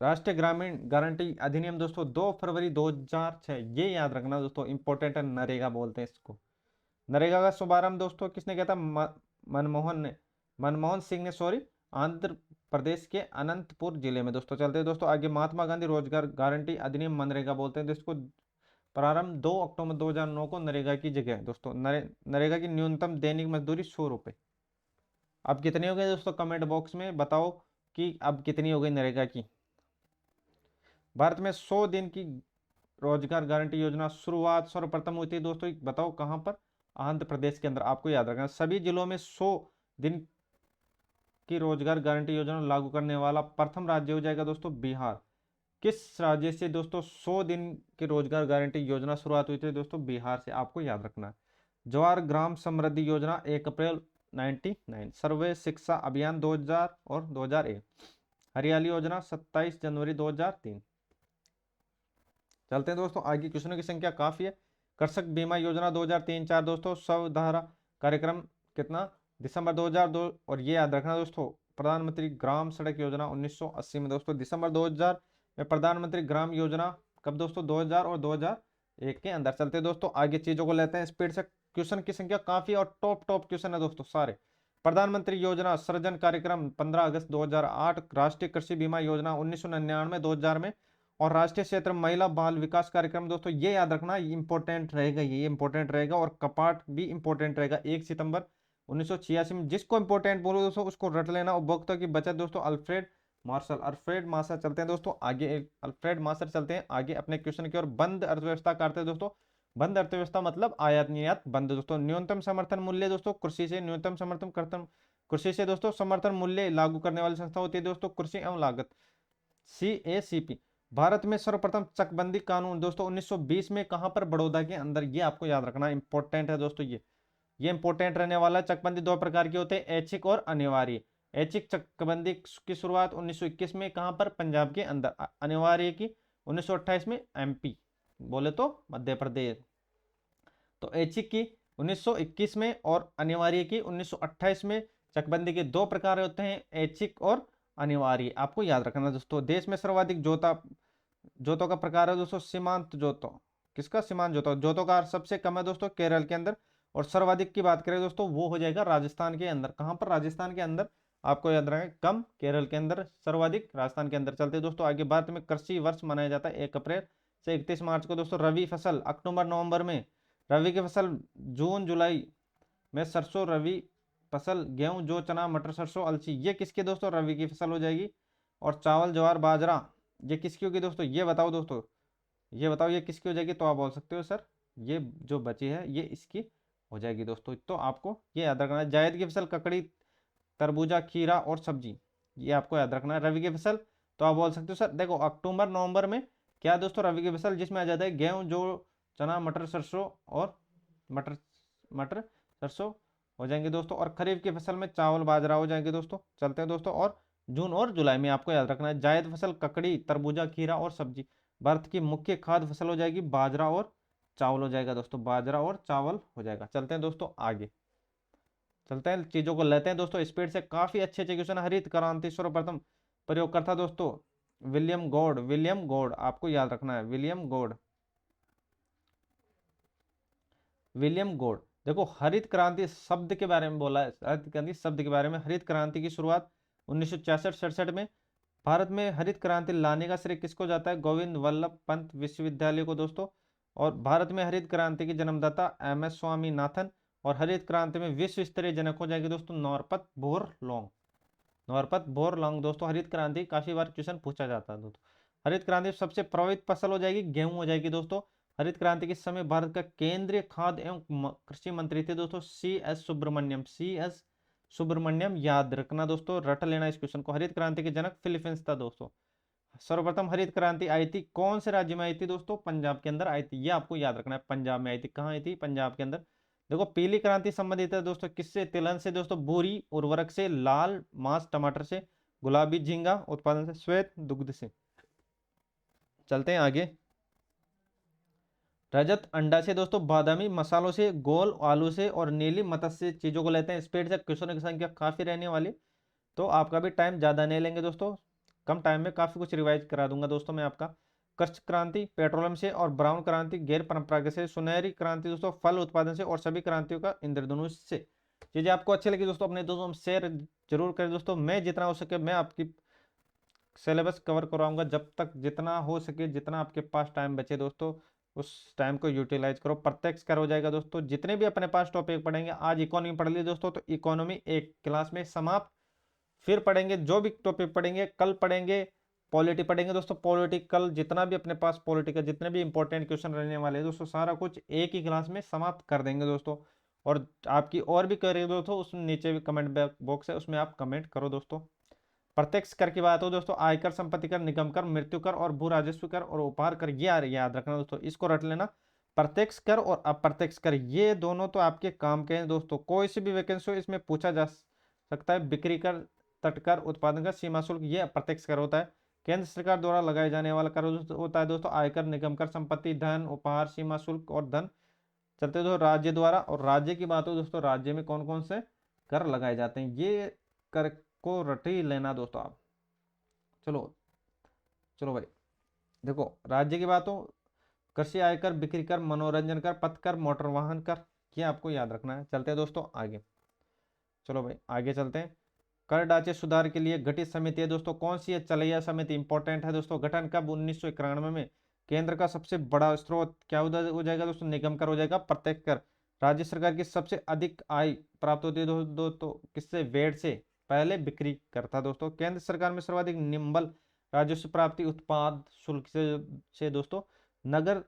राष्ट्रीय ग्रामीण गारंटी अधिनियम दोस्तों 2 फरवरी 2006। ये याद रखना दोस्तों, इंपॉर्टेंट है। नरेगा बोलते हैं इसको। नरेगा का शुभारंभ दोस्तों किसने किया था? मनमोहन सिंह ने, सॉरी, आंध्र प्रदेश के अनंतपुर जिले में दोस्तों। चलते हैं दोस्तों आगे। महात्मा गांधी रोजगार गारंटी अधिनियम मनरेगा बोलते हैं जिसको प्रारंभ 2 अक्टूबर 2009 को नरेगा की जगह दोस्तों। नरेगा की न्यूनतम दैनिक मजदूरी 100 रुपये। अब कितनी हो गई दोस्तों? कमेंट बॉक्स में बताओ कि अब कितनी हो गई नरेगा की। भारत में 100 दिन की रोजगार गारंटी योजना शुरुआत सर्वप्रथम हुई थी दोस्तों, बताओ कहां पर? आंध्र प्रदेश के अंदर। आपको याद रखना सभी जिलों में 100 दिन की रोजगार गारंटी योजना लागू करने वाला प्रथम राज्य हो जाएगा दोस्तों बिहार। किस राज्य से दोस्तों 100 दिन की रोजगार गारंटी योजना शुरुआत हुई थी दोस्तों? बिहार से। आपको याद रखना है। जवाहर ग्राम समृद्धि योजना 1 अप्रैल 99। सर्वे शिक्षा अभियान 2000 और 2001। हरियाली योजना 27 जनवरी 2003। चलते हैं दोस्तों आगे। क्वेश्चनों की संख्या काफी है। कृषक बीमा योजना 2003-4 दोस्तों। स्वधारा कार्यक्रम कितना? दिसंबर 2002। और ये याद रखना दोस्तों प्रधानमंत्री ग्राम सड़क योजना 1980 में दोस्तों। दिसंबर 2000 में प्रधानमंत्री ग्राम योजना कब दोस्तों? 2000 और 2001 के अंदर। चलते दोस्तों आगे। चीजों को लेते हैं स्पीड से। क्वेश्चन की संख्या काफी और टॉप क्वेश्चन है दोस्तों सारे। प्रधानमंत्री योजना सृजन कार्यक्रम 15 अगस्त 2008। राष्ट्रीय कृषि बीमा योजना 1999 2000 में। और राष्ट्रीय क्षेत्र महिला बाल विकास कार्यक्रम दोस्तों ये याद रखना, इंपॉर्टेंट रहेगा, ये इंपॉर्टेंट रहेगा। और कपाट भी इंपॉर्टेंट रहेगा 1 सितंबर 1986 में। जिसको इंपॉर्टेंट बोलो दोस्तों उसको रट लेना। उपभोक्ता की बचत दोस्तों अल्फ्रेड मार्शल। अल्फ्रेड मार्शल चलते हैं दोस्तों आगे, अल्फ्रेड मार्शल चलते हैं आगे अपने क्वेश्चन की ओर। बंद अर्थव्यवस्था करते हैं दोस्तों। बंद अर्थव्यवस्था मतलब आयात निर्यात बंद दोस्तों। न्यूनतम समर्थन मूल्य दोस्तों कृषि से न्यूनतम समर्थन करतन कृषि से दोस्तों समर्थन मूल्य लागू करने वाली संस्था होती है दोस्तों कृषि एवं लागत, CACP। भारत में सर्वप्रथम चकबंदी कानून दोस्तों 1920 में कहां पर, बड़ौदा के अंदर। ये आपको याद रखना इंपॉर्टेंट है दोस्तों। ये इंपॉर्टेंट रहने वाला है। चकबंदी दो प्रकार के होते हैं, ऐच्छिक और अनिवार्य। ऐच्छिक चकबंदी की शुरुआत 1921 में कहां पर, पंजाब के अंदर। अनिवार्य की 1928 में MP, बोले तो मध्य प्रदेश। तो ऐच्छिक की 1921 में और अनिवार्य की 1928 में। चकबंदी के दो प्रकार होते हैं, ऐच्छिक और अनिवार्य, आपको याद रखना दोस्तों। देश में सर्वाधिक जोतों का प्रकार है दोस्तों सीमांत जोतों। किसका, सीमांत जोतों। जोतों का सबसे कम है दोस्तों केरल के अंदर, और सर्वाधिक की बात करें दोस्तों वो हो जाएगा राजस्थान के अंदर। कहां पर, राजस्थान के अंदर। आपको याद रखें, कम केरल के अंदर, सर्वाधिक राजस्थान के अंदर। चलते दोस्तों आगे। भारत में कृषि वर्ष मनाया जाता है 1 अप्रैल से 31 मार्च को दोस्तों। रबी फसल अक्टूबर नवंबर में। रबी की फसल जून जुलाई में। सरसों रबी फसल, गेहूं जौ चना मटर सरसों अलसी, ये किसके दोस्तों, रबी की फसल हो जाएगी। और चावल ज्वार बाजरा ये किसकी होगी दोस्तों, ये बताओ दोस्तों, ये बताओ ये किसकी हो जाएगी। तो आप बोल सकते हो सर ये जो बची है ये इसकी हो जाएगी दोस्तों। तो आपको ये याद रखना है। जायद की फसल ककड़ी तरबूजा खीरा और सब्जी, ये आपको याद रखना है। रबी की फसल तो आप बोल सकते हो सर देखो अक्टूबर नवंबर में क्या दोस्तों, रबी की फसल जिसमें आ जाता है गेहूं जो चना मटर सरसों और मटर मटर सरसों हो जाएंगे दोस्तों। और खरीफ की फसल में चावल बाजरा हो जाएंगे दोस्तों। चलते हैं दोस्तों। और जून और जुलाई में आपको याद रखना है। जायद फसल ककड़ी तरबूजा खीरा और सब्जी। भारत की मुख्य खाद्य फसल हो जाएगी बाजरा और चावल हो जाएगा दोस्तों, बाजरा और चावल हो जाएगा। चलते हैं दोस्तों आगे, चलते हैं चीजों को लेते हैं दोस्तों स्पीड से। काफी अच्छे अच्छे क्वेश्चन। हरित क्रांति सर्वप्रथम प्रयोगकर्ता दोस्तों विलियम गॉड। विलियम गॉड आपको याद रखना है, विलियम गॉड, विलियम गॉड। देखो हरित क्रांति शब्द के बारे में बोला है, हरित क्रांति शब्द के बारे में। हरित क्रांति की शुरुआत 1966-67 में। भारत में हरित क्रांति लाने का श्रेय किसको जाता है, गोविंद वल्लभ पंत विश्वविद्यालय को दोस्तों। और भारत में हरित क्रांति के जन्मदाता MS स्वामीनाथन। और हरित क्रांति में विश्व स्तरीय जनक हो जाएंगे दोस्तों नॉरपत बोरलॉन्ग। नॉरपत बोरलॉन्ग दोस्तों। हरित क्रांति काफी बार क्वेश्चन पूछा जाता है दोस्तों। हरित क्रांति सबसे प्रभावित फसल हो जाएगी गेहूं हो जाएगी दोस्तों। हरित क्रांति के समय भारत का केंद्रीय खाद्य एवं कृषि मंत्री थे दोस्तों CS सुब्रमण्यम। CS सुब्रमण्यम याद रखना दोस्तों, रट लेना इस क्वेश्चन को। हरित क्रांति के जनक फिलीपींस था दोस्तों। सर्वप्रथम हरित क्रांति आई थी कौन से राज्य में आई थी दोस्तों, पंजाब के अंदर आई थी। ये आपको याद रखना है, पंजाब में आई थी। कहाँ आई थी, पंजाब के अंदर। देखो पीली क्रांति संबंधित है दोस्तों किससे, तिलहन से दोस्तों, बोरी उर्वरक से, लाल मांस टमाटर से, गुलाबी झींगा उत्पादन से, श्वेत दुग्ध से। चलते हैं आगे। रजत अंडा से दोस्तों, बादामी मसालों से, गोल आलू से और नीली मत्स्य चीजों को लेते हैं। स्पीड से क्वेश्चन की संख्या काफी रहने वाली, तो आपका भी टाइम ज्यादा नहीं लेंगे दोस्तों। कम टाइम में काफी कुछ रिवाइज करा दूंगा दोस्तों मैं आपका। कृषि क्रांति पेट्रोलियम से और ब्राउन क्रांति गैर परंपरागत से, सुनहरी क्रांति दोस्तों फल उत्पादन से, और सभी क्रांतियों का इंद्रधनुष से। चीजें आपको अच्छी लगी दोस्तों अपने दोस्तों शेयर जरूर करें दोस्तों। मैं जितना हो सके मैं आपकी सिलेबस कवर करवाऊंगा जब तक, जितना हो सके, जितना आपके पास टाइम बचे दोस्तों उस टाइम को यूटिलाइज करो। प्रत्यक्ष कर हो जाएगा दोस्तों। जितने भी अपने पास टॉपिक पढ़ेंगे, आज इकोनॉमी पढ़ ली दोस्तों तो इकोनॉमी एक क्लास में समाप्त। फिर पढ़ेंगे जो भी टॉपिक पढ़ेंगे, कल पढ़ेंगे पॉलिटी पढ़ेंगे दोस्तों। पॉलिटिकल जितना भी अपने पास पॉलिटिकल जितने भी इंपॉर्टेंट क्वेश्चन रहने वाले हैं दोस्तों, सारा कुछ एक ही क्लास में समाप्त कर देंगे दोस्तों। और आपकी और भी करेंगे दोस्तों, उसमें नीचे भी कमेंट बॉक्स है उसमें आप कमेंट करो दोस्तों। प्रत्यक्ष कर की बात हो दोस्तों, आयकर संपत्ति कर निगम कर मृत्यु कर और भू राजस्व कर और उपहार कर, ये याद रखना दोस्तों, इसको रट लेना। प्रत्यक्ष कर और अप्रत्यक्ष कर ये दोनों तो आपके काम के हैं दोस्तों। कोई सी भी वैकेंसी हो इसमें पूछा जा सकता है। बिक्री कर, तटकर, उत्पादन कर, सीमा शुल्क, ये अप्रत्यक्ष कर होता है। केंद्र सरकार द्वारा लगाए जाने वाला कर होता है दोस्तों आयकर निगम कर, संपत्ति धन उपहार सीमा शुल्क और धन। चलते दोस्तों राज्य द्वारा, और राज्य की बात हो दोस्तों राज्य में कौन कौन से कर लगाए जाते हैं, ये कर को रट ही लेना दोस्तों आप। चलो चलो भाई देखो राज्य की बात हो, कृषि आयकर, बिक्री कर, मनोरंजन कर, पथ कर, मोटर वाहन कर, ये आपको याद रखना है। चलते हैं दोस्तों आगे। चलो भाई आगे चलते हैं। कर ढांचे सुधार के लिए गठित समिति है दोस्तों कौन सी है, चलैया समिति। इंपॉर्टेंट है दोस्तों। गठन कब, 1991 में। केंद्र का सबसे बड़ा स्रोत क्या हो जाएगा दोस्तों, निगम कर हो जाएगा। प्रत्यक्ष कर राज्य सरकार की सबसे अधिक आय प्राप्त होती है दोस्तों किससे? वैट से, पहले बिक्री करता दोस्तों। केंद्र सरकार में सर्वाधिक निम्बल राजस्व प्राप्ति उत्पाद शुल्क से दोस्तों। नगर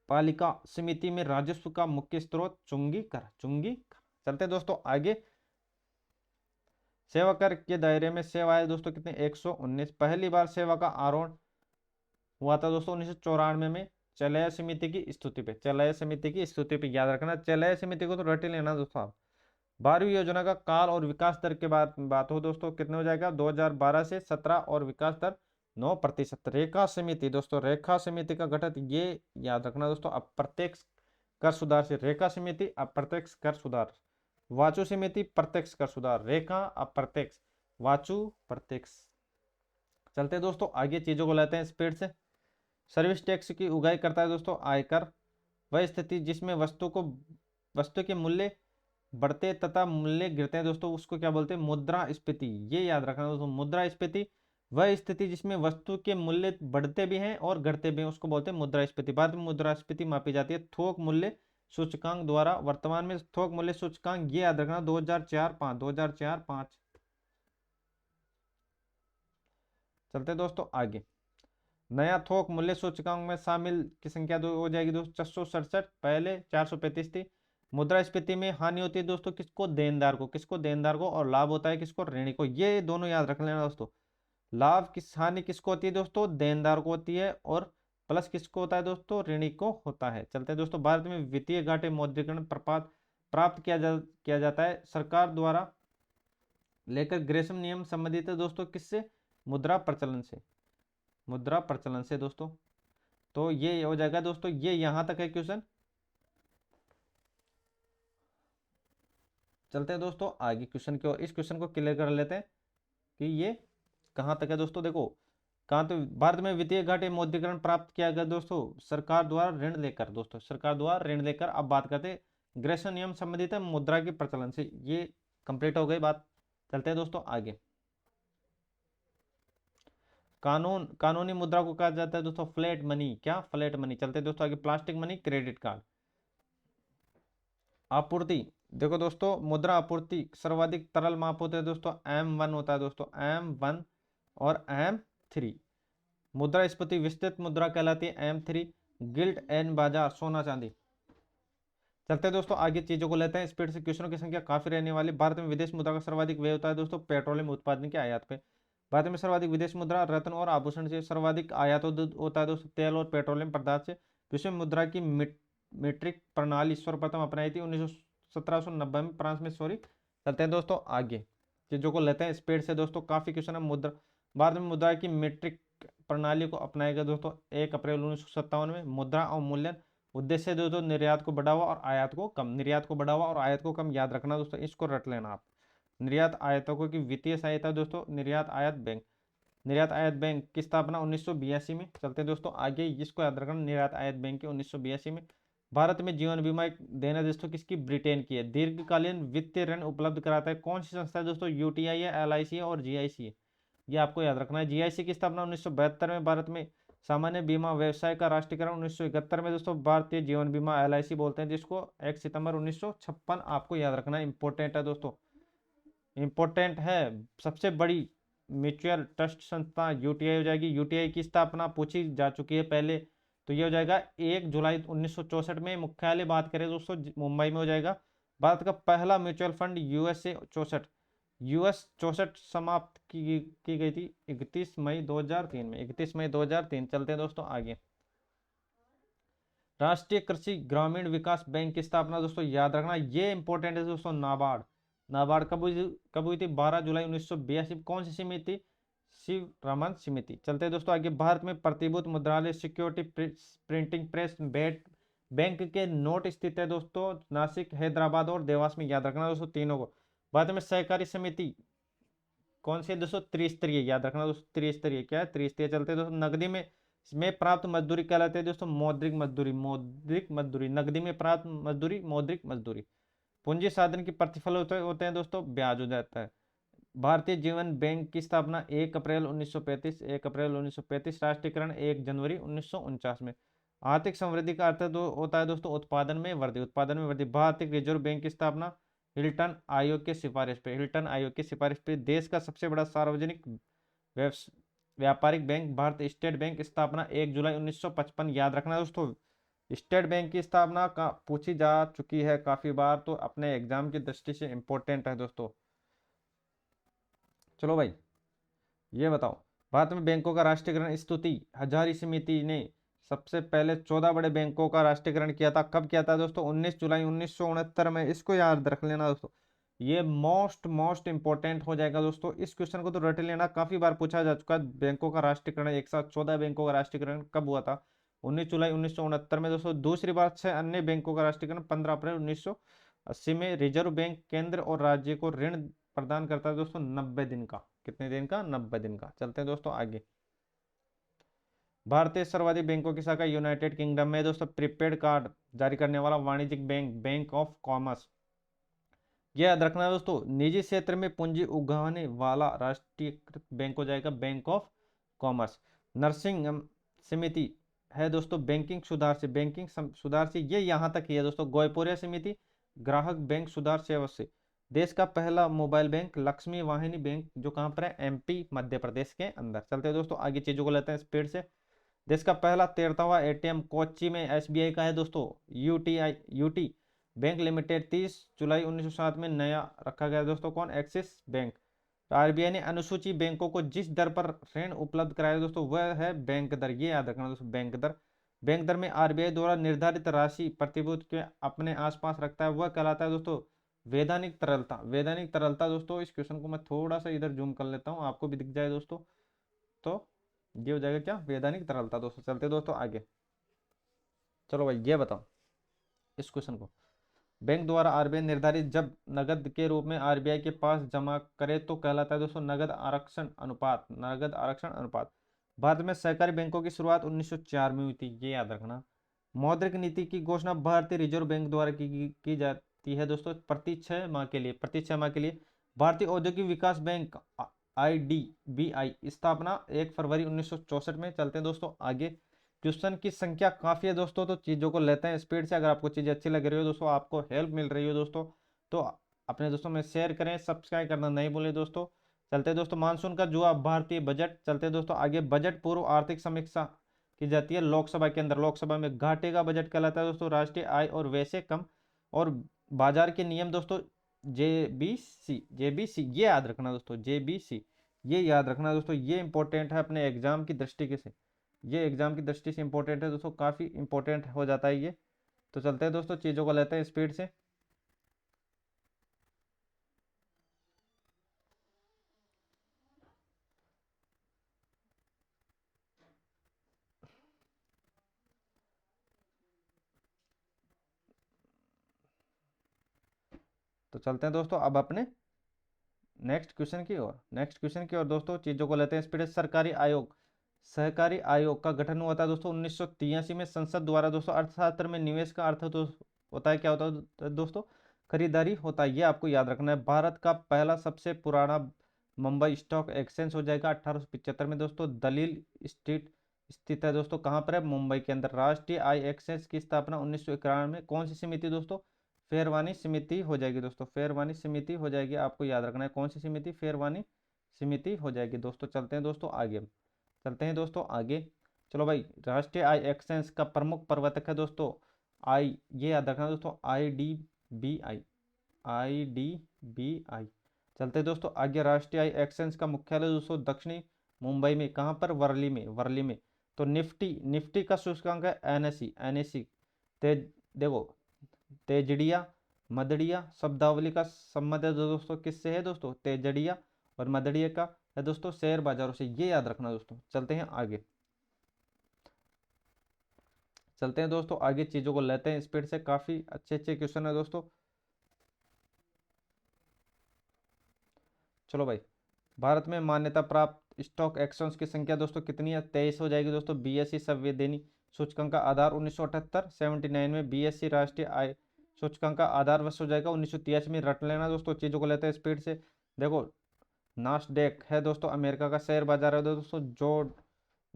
पालिका समिति में राजस्व का मुख्य स्रोत चुंगी कर। चलते हैं दोस्तों आगे। सेवा कर के दायरे में सेवाएं दोस्तों कितने? 119। पहली बार सेवा का आरोहण हुआ था दोस्तों 1994 में चलय समिति की स्तुति पे। चलय समिति की स्तुति पे याद रखना, चलय समिति को तो रट ही लेना दोस्तों आप। 12वीं योजना का काल और विकास दर के बात हो दोस्तों, कितने हो जाएगा? 2012 से 17 और विकास दर 9%। रेखा समिति दोस्तों, रेखा समिति का गठन ये याद रखना दोस्तों, अप्रत्यक्ष कर सुधार से। रेखा समिति अप्रत्यक्ष कर सुधार। वाचु समिति प्रत्यक्ष कर सुधार। रेखा अप्रत्यक्ष, वाचु प्रत्यक्ष। चलते हैं दोस्तों आगे, चीजों को लेते हैं स्पीड से। सर्विस टैक्स की उगाही करता है दोस्तों आयकर। वह स्थिति जिसमें वस्तु के मूल्य बढ़ते तथा मूल्य गिरते हैं दोस्तों, उसको क्या बोलते हैं? मुद्रास्फीति। ये याद रखना दोस्तों, मुद्रास्फीति वह स्थिति जिसमें वस्तु के मूल्य बढ़ते भी हैं और घटते भी हैं, उसको बोलते हैं मुद्रास्फीति। बाद में मुद्रास्फीति मापी जाती है थोक मूल्य सूचकांक द्वारा। वर्तमान में थोक मूल्य सूचकांक ये याद रखना 2004-5। चलते दोस्तों आगे। नया थोक मूल्य सूचकांक में शामिल की संख्या हो जाएगी दोस्तों 667, पहले 435 थी। मुद्रास्फीति में हानि होती है दोस्तों किसको? देनदार को। किसको? देनदार को। और लाभ होता है किसको? ऋणी को। ये दोनों याद रख लेना दोस्तों। लाभ किस हानि किसको होती है दोस्तों? देनदार को होती है। और प्लस किसको होता है दोस्तों? ऋणी को होता है। चलते हैं दोस्तों, भारत में वित्तीय घाटे मौद्रिकरण प्राप्त किया जाता है सरकार द्वारा लेकर ग्रेसम नियम संबंधित है दोस्तों किससे? मुद्रा प्रचलन से। मुद्रा प्रचलन से दोस्तों। तो ये हो जाएगा दोस्तों, ये यहां तक है क्वेश्चन। चलते हैं दोस्तों आगे क्वेश्चन की ओर। इस क्वेश्चन को क्लियर कर लेते हैं कि ये कहां तक है दोस्तों। देखो कहां तो भारत में वित्तीय घाटे मौद्रिकरण प्राप्त किया गया दोस्तों सरकार द्वारा ऋण लेकर। दोस्तों सरकार द्वारा ऋण लेकर। अब बात करते हैं ग्रेसन नियम संबंधित है मुद्रा के प्रचलन से। ये कंप्लीट हो गई बात। चलते हैं दोस्तों आगे। कानूनी मुद्रा को कहा जाता है दोस्तों फ्लैट मनी। क्या? Flat money. चलते हैं दोस्तों आगे। Plastic money, credit card. आपूर्ति देखो दोस्तों, मुद्रा आपूर्ति सर्वाधिक तरल माप होता है दोस्तों M1 होता है दोस्तों, M1 और M3। मुद्रास्फीति विस्तृत मुद्रा कहलाती है M3। गिल्ट एन बाजार, सोना चांदी। चलते हैं दोस्तों आगे, चीजों को लेते हैं स्पीड से। क्वेश्चनों की संख्या काफी रहने वाली। भारत में विदेश मुद्रा का सर्वाधिक व्यय होता है दोस्तों पेट्रोलियम उत्पादन के आयात पे। भारत में सर्वाधिक विदेश मुद्रा रत्न और आभूषण से। सर्वाधिक आयात होता है दोस्तों तेल और पेट्रोलियम पदार्थ से। विश्व मुद्रा की मीट्रिक प्रणाली सर्वप्रथम अपनाई थी 1790 में फ्रांस में। सॉरी। चलते हैं दोस्तों आगे, चीजों को लेते हैं स्पीड से दोस्तों। काफी क्वेश्चन है। मुद्रा भारत में मुद्रा की मीट्रिक प्रणाली को अपनाया गया दोस्तों 1 अप्रैल 1957 में। मुद्रा अवमूल्यन उद्देश्य दोस्तों निर्यात को बढ़ावा और आयात को कम। निर्यात को बढ़ावा और आयात को कम याद रखना दोस्तों, इसको रट लेना आप। निर्यात आयातकों की वित्तीय सहायता दोस्तों निर्यात आयात बैंक। निर्यात आयात बैंक की स्थापना 1982 में। चलते हैं दोस्तों आगे, इसको याद रखना निर्यात आयात बैंक की 1982 में। भारत में जीवन बीमा देना दोस्तों किसकी? ब्रिटेन की है। दीर्घकालीन वित्तीय ऋण उपलब्ध कराता है कौन सी संस्था है दोस्तों? यूटीआई है, एलआईसी है और जीआईसी है। ये आपको याद रखना है। जीआईसी की स्थापना 1972 में। भारत में सामान्य बीमा व्यवसाय का राष्ट्रीयकरण 1971 में दोस्तों। भारतीय जीवन बीमा एलआईसी बोलते हैं जिसको 1 सितंबर 1956 आपको याद रखना है। इंपॉर्टेंट है दोस्तों, इंपॉर्टेंट है। सबसे बड़ी म्यूचुअल ट्रस्ट संस्था यूटीआई हो जाएगी। यूटीआई की स्थापना पूछी जा चुकी है पहले, तो ये हो जाएगा 1 जुलाई 1964 में। मुख्यालय बात करें दोस्तों मुंबई में हो जाएगा। भारत का पहला म्यूचुअल फंड यूएसए 64 यूएस 64 समाप्त की गई थी 31 मई 2003 में। 31 मई 2003। चलते हैं दोस्तों आगे। राष्ट्रीय कृषि ग्रामीण विकास बैंक की स्थापना दोस्तों याद रखना, ये इंपॉर्टेंट है दोस्तों नाबार्ड। नाबार्ड कब हुई थी? 12 जुलाई 1982। कौन सी समिति? शिव रमन समिति। चलते हैं दोस्तों आगे। भारत में प्रतिभूत मुद्रालय सिक्योरिटी प्रिंटिंग प्रेस बैंक के नोट स्थित है दोस्तों नासिक, हैदराबाद और देवास में। याद रखना दोस्तों तीनों को। भारत में सहकारी समिति कौन सी है दोस्तों? त्रिस्तरीय। याद रखना दोस्तों त्रिस्तरीय। क्या है? त्रिस्तरीय। चलते हैं दोस्तों नकदी में प्राप्त मजदूरी कहलाते हैं दोस्तों मौद्रिक मजदूरी। मौद्रिक मजदूरी, नकदी में प्राप्त मजदूरी मौद्रिक मजदूरी। पूंजी साधन के प्रतिफल होते हैं दोस्तों ब्याज हो जाता है। भारतीय जीवन बैंक की स्थापना 1 अप्रैल 1935। 1 अप्रैल 1935। राष्ट्रीयकरण 1 जनवरी 1949 में। आर्थिक समृद्धि का अर्थ होता है दोस्तों उत्पादन में वृद्धि, उत्पादन में वृद्धि। भारतीय रिजर्व बैंक की स्थापना हिल्टन आयोग के सिफारिश पे, हिल्टन आयोग की सिफारिश पे। देश का सबसे बड़ा सार्वजनिक व्यापारिक बैंक भारतीय स्टेट बैंक की स्थापना 1 जुलाई 1955। याद रखना दोस्तों, स्टेट बैंक की स्थापना का पूछी जा चुकी है काफी बार, तो अपने एग्जाम की दृष्टि से इंपॉर्टेंट है दोस्तों। चलो भाई ये बताओ, भारत में बैंकों का राष्ट्रीयकरण स्तुति हजारी समिति ने सबसे पहले 14 बड़े बैंकों का राष्ट्रीयकरण किया था। कब किया था दोस्तों? 19 जुलाई 1969 में। इसको याद रख लेना दोस्तों, ये मोस्ट मोस्ट इंपॉर्टेंट हो जाएगा दोस्तों। इस क्वेश्चन को तो रट लेना, काफी बार पूछा जा चुका है। बैंकों का राष्ट्रीयकरण एक साथ 14 बैंकों का राष्ट्रीयकरण कब हुआ था? 19 जुलाई 1969 में दोस्तों। दूसरी बात, 6 अन्य बैंकों का राष्ट्रीयकरण 15 अप्रैल 1980 में। रिजर्व बैंक केंद्र और राज्य को ऋण प्रदान करता है दोस्तों 90 दिन का। कितने दिन का? 90 दिन का। चलते हैं दोस्तों आगे। भारतीय सर्वाधिक बैंकों की शाखा यूनाइटेड किंगडम में दोस्तों। प्रीपेड कार्ड जारी करने वाला वाणिज्यिक बैंक बैंक ऑफ कॉमर्स। यह याद रखना है दोस्तों, निजी क्षेत्र में पूंजी उगाने वाला राष्ट्रीयकृत बैंक हो जाएगा बैंक ऑफ कॉमर्स। नर्सिंग समिति है दोस्तों बैंकिंग सुधार से, बैंकिंग सुधार से, ये यहां तक ही है दोस्तों। गोयपुरिया समिति ग्राहक बैंक सुधार सेवा से। देश का पहला मोबाइल बैंक लक्ष्मी वाहिनी बैंक, जो कहां पर है? एमपी मध्य प्रदेश के अंदर। चलते हैं दोस्तों आगे, चीजों को लेते हैं स्पीड से। देश का पहला 13वां एटीएम कोच्चि में एसबीआई का है दोस्तों। यूटी बैंक लिमिटेड 30 जुलाई 1907 में नया रखा गया दोस्तों। कौन? Axis bank. आरबीआई ने अनुसूची बैंकों को जिस दर पर ऋण उपलब्ध कराया दोस्तों, वह है बैंक दर। ये याद रखना दोस्तों, बैंक दर। बैंक दर में आरबीआई द्वारा निर्धारित राशि प्रतिभूति के अपने आसपास रखता है, वह कहलाता है दोस्तों वैधानिक तरलता। वैधानिक तरलता दोस्तों, इस क्वेश्चन को मैं थोड़ा सा इधर जूम कर लेता हूँ, आपको भी दिख जाए दोस्तों। तो ये हो जाएगा क्या? वैधानिक तरलता दोस्तों। चलते दोस्तों आगे। चलो भाई ये बताओ इस क्वेश्चन को, बैंक द्वारा आरबीआई निर्धारित जब नगद के रूप में आरबीआई के पास जमा करे तो कहलाता है दोस्तों नगद आरक्षण अनुपात। नगद आरक्षण अनुपात। भारत में सहकारी बैंकों की शुरुआत 1904 में हुई थी, ये याद रखना। मौद्रिक नीति की घोषणा भारतीय रिजर्व बैंक द्वारा की जाती है दोस्तों प्रति 6 माह के लिए, प्रति 6 माह के लिए। भारतीय औद्योगिक विकास बैंक आईडीबीआई स्थापना 1 फरवरी 1964 में। चलते हैं दोस्तों आगे। क्वेश्चन की संख्या काफी है दोस्तों, तो चीजों को लेते हैं स्पीड से। अगर आपको चीजें अच्छी लग रही हो दोस्तों, आपको हेल्प मिल रही हो दोस्तों, तो अपने दोस्तों में शेयर करें, सब्सक्राइब करना नहीं भूलें दोस्तों। चलते हैं दोस्तों मानसून का जवाब भारतीय बजट। चलते हैं दोस्तों आगे। बजट पूर्व आर्थिक समीक्षा की जाती है लोकसभा के अंदर। लोकसभा में घाटे का बजट कहलाता है दोस्तों राष्ट्रीय आय और व्यय से कम। और बाजार के नियम दोस्तों जेबीसी, जेबीसी ये याद रखना दोस्तों, जेबीसी ये याद रखना दोस्तों, ये इंपॉर्टेंट है अपने एग्जाम की दृष्टि से। ये एग्जाम की दृष्टि से इंपॉर्टेंट है दोस्तों, काफी इंपॉर्टेंट हो जाता है ये। तो चलते हैं दोस्तों, चीजों को लेते हैं स्पीड से। तो चलते हैं दोस्तों अब अपने नेक्स्ट क्वेश्चन की ओर। नेक्स्ट क्वेश्चन की ओर दोस्तों, चीजों को लेते हैं स्पीड से। सरकारी आयोग, सहकारी आयोग का गठन हुआ था दोस्तों 1983 में संसद द्वारा दोस्तों। अर्थशास्त्र में निवेश का अर्थ तो होता है, क्या होता है दोस्तों? खरीदारी होता है, ये आपको याद रखना है। भारत का पहला सबसे पुराना मुंबई स्टॉक एक्सचेंज हो जाएगा 1875 में दोस्तों। दलील स्ट्रीट स्थित है दोस्तों, कहाँ पर है? मुंबई के अंदर। राष्ट्रीय आय एक्सचेंज की स्थापना 1991 में कौन सी समिति दोस्तों? फेरवानी समिति हो जाएगी दोस्तों, फेरवानी समिति हो जाएगी। आपको याद रखना है कौन सी समिति? फेरवानी समिति हो जाएगी दोस्तों। चलते हैं दोस्तों आगे, चलते हैं दोस्तों आगे। चलो भाई, राष्ट्रीय आय एक्सचेंज का प्रमुख प्रवर्तक है दोस्तों आई, ये याद रखना दोस्तों, I D B I, I D B I. चलते हैं दोस्तों आगे। राष्ट्रीय आय एक्सचेंज का मुख्यालय दोस्तों दक्षिणी मुंबई में, कहाँ पर? वर्ली में, वर्ली में। तो निफ्टी, निफ्टी का सूचकांक है एनएसई, एनएसई। तेज देखो, तेजड़िया मदड़िया शब्दावली का संबंध है दोस्तों किससे है दोस्तों? तेजड़िया और मदड़िया का है दोस्तों शेयर बाजारों से, ये याद रखना दोस्तों। चलते हैं आगे, चलते हैं दोस्तों आगे, चीजों को लेते हैं स्पीड से। काफी अच्छे अच्छे क्वेश्चन है दोस्तों। चलो भाई, भारत में मान्यता प्राप्त स्टॉक एक्सचेंज की संख्या दोस्तों कितनी है? 23 हो जाएगी दोस्तों। बीएसई संवेदनी सूचकांक का आधार 1978 79 में। बीएसई राष्ट्रीय आय सूचकांक का आधार वर्ष हो जाएगा 1983 में। रट लेना दोस्तों, चीजों को लेते हैं स्पीड से। देखो, नास्डेक है दोस्तों अमेरिका का शेयर बाजार है दोस्तों। जो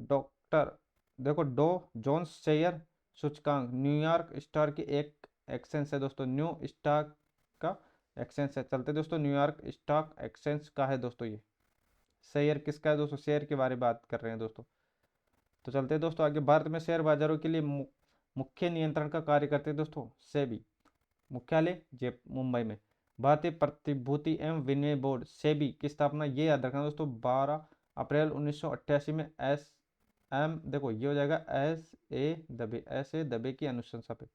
डॉक्टर देखो डो जोन्स शेयर सूचकांक न्यूयॉर्क स्टॉक की एक एक्सचेंज है दोस्तों, न्यू स्टॉक का एक्सचेंज है। चलते दोस्तों, न्यूयॉर्क स्टॉक एक्सचेंज का है दोस्तों ये। शेयर किसका है दोस्तों, शेयर के बारे में बात कर रहे हैं दोस्तों। तो चलते हैं दोस्तों आगे। भारत में शेयर बाजारों के लिए मुख्य नियंत्रण का कार्य करते हैं दोस्तों सेबी, मुख्यालय जय मुंबई में। भारतीय प्रतिभूति एवं विनिमय बोर्ड सेबी की स्थापना, ये याद रखना दोस्तों, 12 अप्रैल 1988 में एस एम, देखो ये हो जाएगा एस ए दबे की अनुशंसा पे।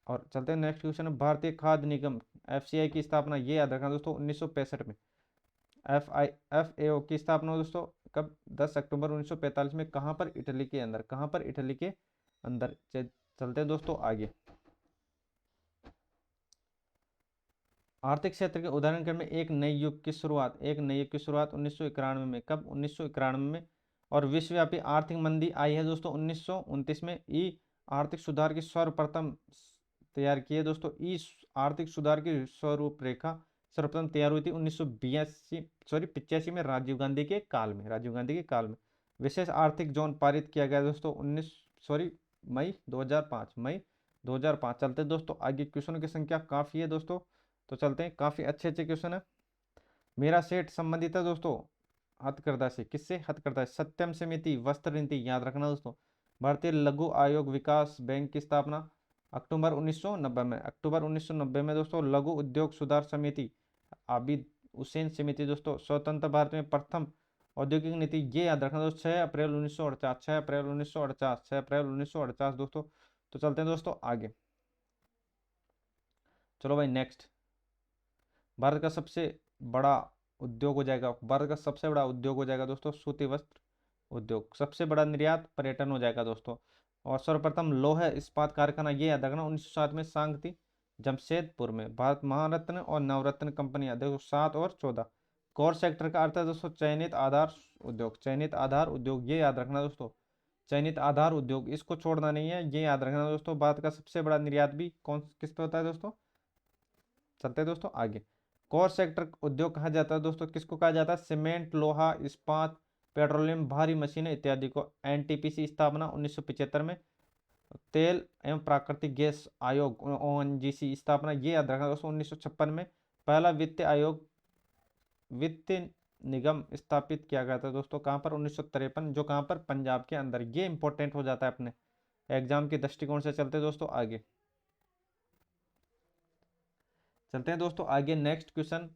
और चलते हैं नेक्स्ट क्वेश्चन है, भारतीय खाद्य निगम एफसीआई की स्थापना, ये याद रखना दोस्तों 1965 में। एफएओ की स्थापना दोस्तों कब, 10 अक्टूबर 1945 में। कहाँ पर, इटली के अंदर। कहाँ पर, इटली के अंदर। चलते हैं दोस्तों आगे। आर्थिक क्षेत्र के उदाहरण क्रम में एक नए युग की शुरुआत, एक नए युग की शुरुआत 1991 में। कब, 1991 में। और विश्वव्यापी आर्थिक मंदी आई है दोस्तों 1929 में। ई आर्थिक सुधार की सर्वप्रथम तैयार की है दोस्तों, ई आर्थिक सुधार की स्वरूप रेखा सर्वप्रथम तैयार हुई थी 1985 में, राजीव गांधी के काल में, राजीव गांधी के काल में। विशेष आर्थिक जोन पारित किया गया दोस्तों मई 2005, मई 2005। चलते दोस्तों आगे, क्वेश्चनों की संख्या काफी है दोस्तों, तो चलते हैं। काफी अच्छे अच्छे क्वेश्चन है। मेरा सेठ संबंधित है दोस्तों हथकरघा से, किससे, हथकरघा। सत्यम समिति वस्त्र नीति याद रखना दोस्तों। भारतीय लघु आयोग विकास बैंक की स्थापना अक्टूबर 1990 में, अक्टूबर 1990 में दोस्तों। लघु उद्योग सुधार समिति आबिद हुसैन समिति दोस्तों। स्वतंत्र भारत में प्रथम औद्योगिक नीति, ये याद रखना दोस्तों 6 अप्रैल 1948, 6 अप्रैल 1948, 6 अप्रैल 1948 दोस्तों। तो चलते हैं दोस्तों आगे। चलो भाई नेक्स्ट। भारत का सबसे बड़ा उद्योग हो जाएगा, भारत का सबसे बड़ा उद्योग हो जाएगा दोस्तों सूती वस्त्र उद्योग। सबसे बड़ा निर्यात पर्यटन हो जाएगा दोस्तों। और सर्वप्रथम लौह इस्पात कारखाना, ये याद रखना 1907 में सांगती जमशेदपुर में। भारत महारत्न और नवरत्न कंपनियां देखो 7 और 14। कोर सेक्टर का अर्थ है दोस्तों चयनित आधार उद्योग, चयनित आधार उद्योग, ये याद रखना दोस्तों, चयनित आधार उद्योग, इसको छोड़ना नहीं है, ये याद रखना दोस्तों। भारत का सबसे बड़ा निर्यात भी कौन किस पे होता है दोस्तों। चलते हैं दोस्तों आगे। कोर सेक्टर उद्योग कहा जाता है दोस्तों, किसको कहा जाता है, सीमेंट, लोहा, इस्पात, पेट्रोलियम, भारी मशीनें इत्यादि को। एनटीपीसी स्थापना 1975 में। तेल एवं प्राकृतिक गैस आयोग ओएनजीसी स्थापना, ये याद रखना दोस्तों 1956 में। पहला वित्त आयोग, वित्त निगम स्थापित किया गया था दोस्तों, कहाँ पर, 1953, जो कहाँ पर, पंजाब के अंदर। ये इंपॉर्टेंट हो जाता है अपने एग्जाम के दृष्टिकोण से। चलते दोस्तों आगे, चलते हैं दोस्तों आगे। नेक्स्ट क्वेश्चन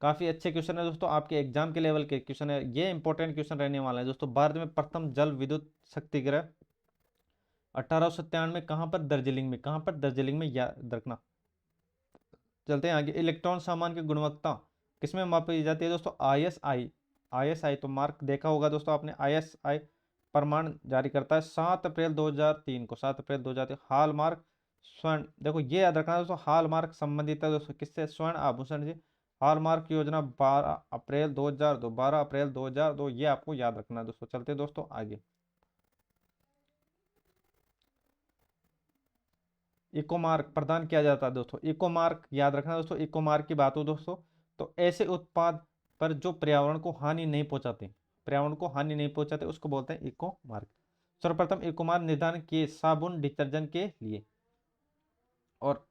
काफी अच्छे क्वेश्चन है दोस्तों, आपके एग्जाम के लेवल के क्वेश्चन है, ये इंपॉर्टेंट क्वेश्चन रहने वाला है दोस्तों। भारत में प्रथम जल विद्युत शक्ति ग्रह 1897 में, कहाँ पर, दार्जिलिंग में। कहाँ पर, दार्जिलिंग में, याद रखना। चलते हैं आगे। इलेक्ट्रॉन सामान की गुणवत्ता किसमें मापी जाती है दोस्तों, आईएसआई। आईएसआई तो मार्क देखा होगा दोस्तों आपने, आईएसआई प्रमाण जारी करता है 7 अप्रैल 2003 को, 7 अप्रैल 2003। हॉलमार्क स्वर्ण, देखो ये याद रखना दोस्तों, हॉलमार्क संबंधित है दोस्तों किससे, स्वर्ण आभूषण से। हॉलमार्क योजना 12 अप्रैल 2002, 12 अप्रैल 2002, ये आपको याद रखना है दोस्तों। चलते दोस्तों आगे। इको मार्क प्रदान किया जाता है दोस्तों, इको मार्क याद रखना दोस्तों। इको मार्क की बात हो दोस्तों, तो ऐसे उत्पाद पर जो पर्यावरण को हानि नहीं पहुंचाते, पर्यावरण को हानि नहीं पहुंचाते, उसको बोलते हैं इको मार्क। सर्वप्रथम इको मार्क निर्धारण किए साबुन डिटर्जेंट के लिए। और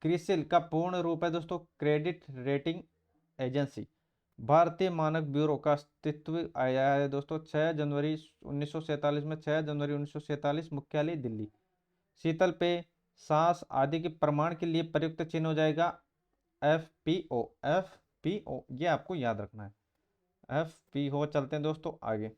क्रिसिल का पूर्ण रूप है दोस्तों क्रेडिट रेटिंग एजेंसी। भारतीय मानक ब्यूरो का अस्तित्व आया है दोस्तों 6 जनवरी 1947 में, 6 जनवरी 1947, मुख्यालय दिल्ली। शीतल पेय, सांस आदि के प्रमाण के लिए प्रयुक्त चिन्ह हो जाएगा FPO, FPO, ये आपको याद रखना है, FPO। चलते हैं दोस्तों आगे।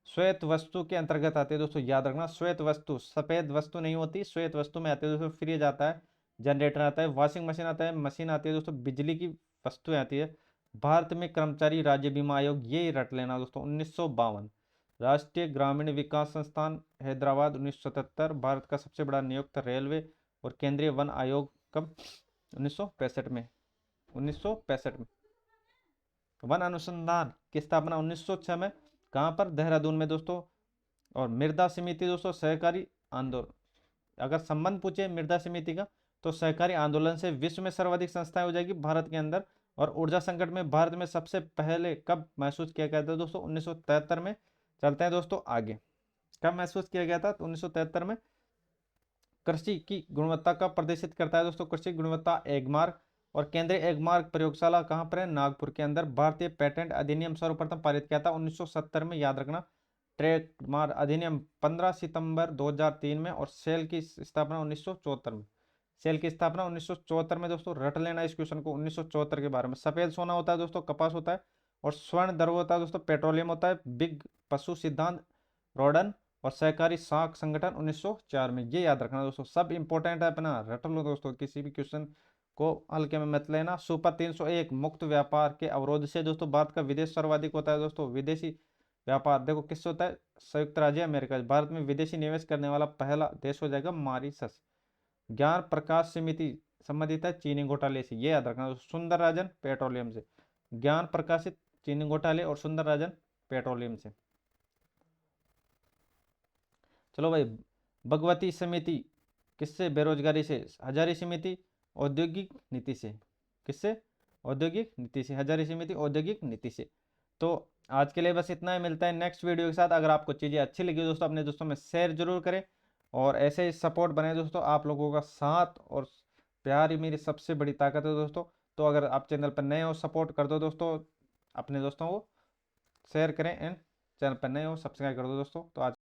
श्वेत वस्तु के अंतर्गत आते हैं दोस्तों, याद रखना, श्वेत वस्तु सफेद वस्तु नहीं होती, श्वेत वस्तु में आते हैं दोस्तों, फ्रिज आता है, जनरेटर आता है, वॉशिंग मशीन आता है, मशीन आती है दोस्तों, बिजली की वस्तुएं आती है। भारत में कर्मचारी राज्य बीमा आयोग, ये रट लेना दोस्तों 1952। राष्ट्रीय ग्रामीण विकास संस्थान हैदराबाद 1977। भारत का सबसे बड़ा नियुक्त रेलवे और केंद्रीय वन आयोग कब, 1965 में, 1965 में। वन अनुसंधान की स्थापना 1906 में, कहाँ पर, देहरादून में दोस्तों। और मृदा समिति दोस्तों सहकारी आंदोलन, अगर संबंध पूछे मृदा समिति का, तो सहकारी आंदोलन से विश्व में सर्वाधिक संस्थाएं हो जाएगी भारत के अंदर। और ऊर्जा संकट में भारत में सबसे पहले कब महसूस किया गया था दोस्तों, 1973 में। चलते हैं दोस्तों आगे। कब महसूस किया गया था, तो 1973 में। कृषि की गुणवत्ता का प्रदर्शित करता है दोस्तों, कृषि गुणवत्ता एगमार्क। और केंद्रीय एगमार्क प्रयोगशाला कहाँ पर है? नागपुर के अंदर। भारतीय पेटेंट अधिनियम सर्वप्रथम पारित किया था 1970 में, याद रखना। ट्रेडमार्क अधिनियम 15 सितंबर 2003 में। और सेल की स्थापना 1974 में। सेल की स्थापना 1974 में दोस्तों, रट लेना इस क्वेश्चन को 1974 के बारे में। सफेद सोना होता है दोस्तों, कपास होता है। और स्वर्ण द्रव्य होता है दोस्तों, पेट्रोलियम होता है। बिग पशु सिद्धांत रॉडन। और सहकारी साख संगठन 1904 में। ये याद रखना दोस्तों, सब इंपॉर्टेंट है, अपना रट लो दोस्तों, किसी भी क्वेश्चन को हल्के में मत लेना। सुपर 301 मुक्त व्यापार के अवरोध से दोस्तों भारत का विदेश सर्वाधिक होता है दोस्तों। विदेशी व्यापार देखो किससे होता है? संयुक्त राज्य अमेरिका। भारत में विदेशी निवेश करने वाला पहला देश हो जाएगा मॉरिशस। ज्ञान प्रकाश समिति संबंधित है चीनी घोटाले से, ये याद रखना। सुंदर राजन पेट्रोलियम से। ज्ञान प्रकाशित चीनी घोटाले और सुंदर राजन पेट्रोलियम से। चलो भाई, भगवती समिति किससे? बेरोजगारी से। हजारी समिति औद्योगिक नीति से। किससे? औद्योगिक नीति से। हजारी समिति औद्योगिक नीति से। तो आज के लिए बस इतना ही, मिलता है नेक्स्ट वीडियो के साथ। अगर आपको चीज़ें अच्छी लगी दोस्तों, अपने दोस्तों में शेयर जरूर करें। और ऐसे ही सपोर्ट बने दोस्तों, आप लोगों का साथ और प्यार ही मेरी सबसे बड़ी ताकत है दोस्तों। तो अगर आप चैनल पर नए हो, सपोर्ट कर दो दोस्तों, अपने दोस्तों को शेयर करें। एंड चैनल पर नए हो, सब्सक्राइब कर दो दोस्तों। तो आज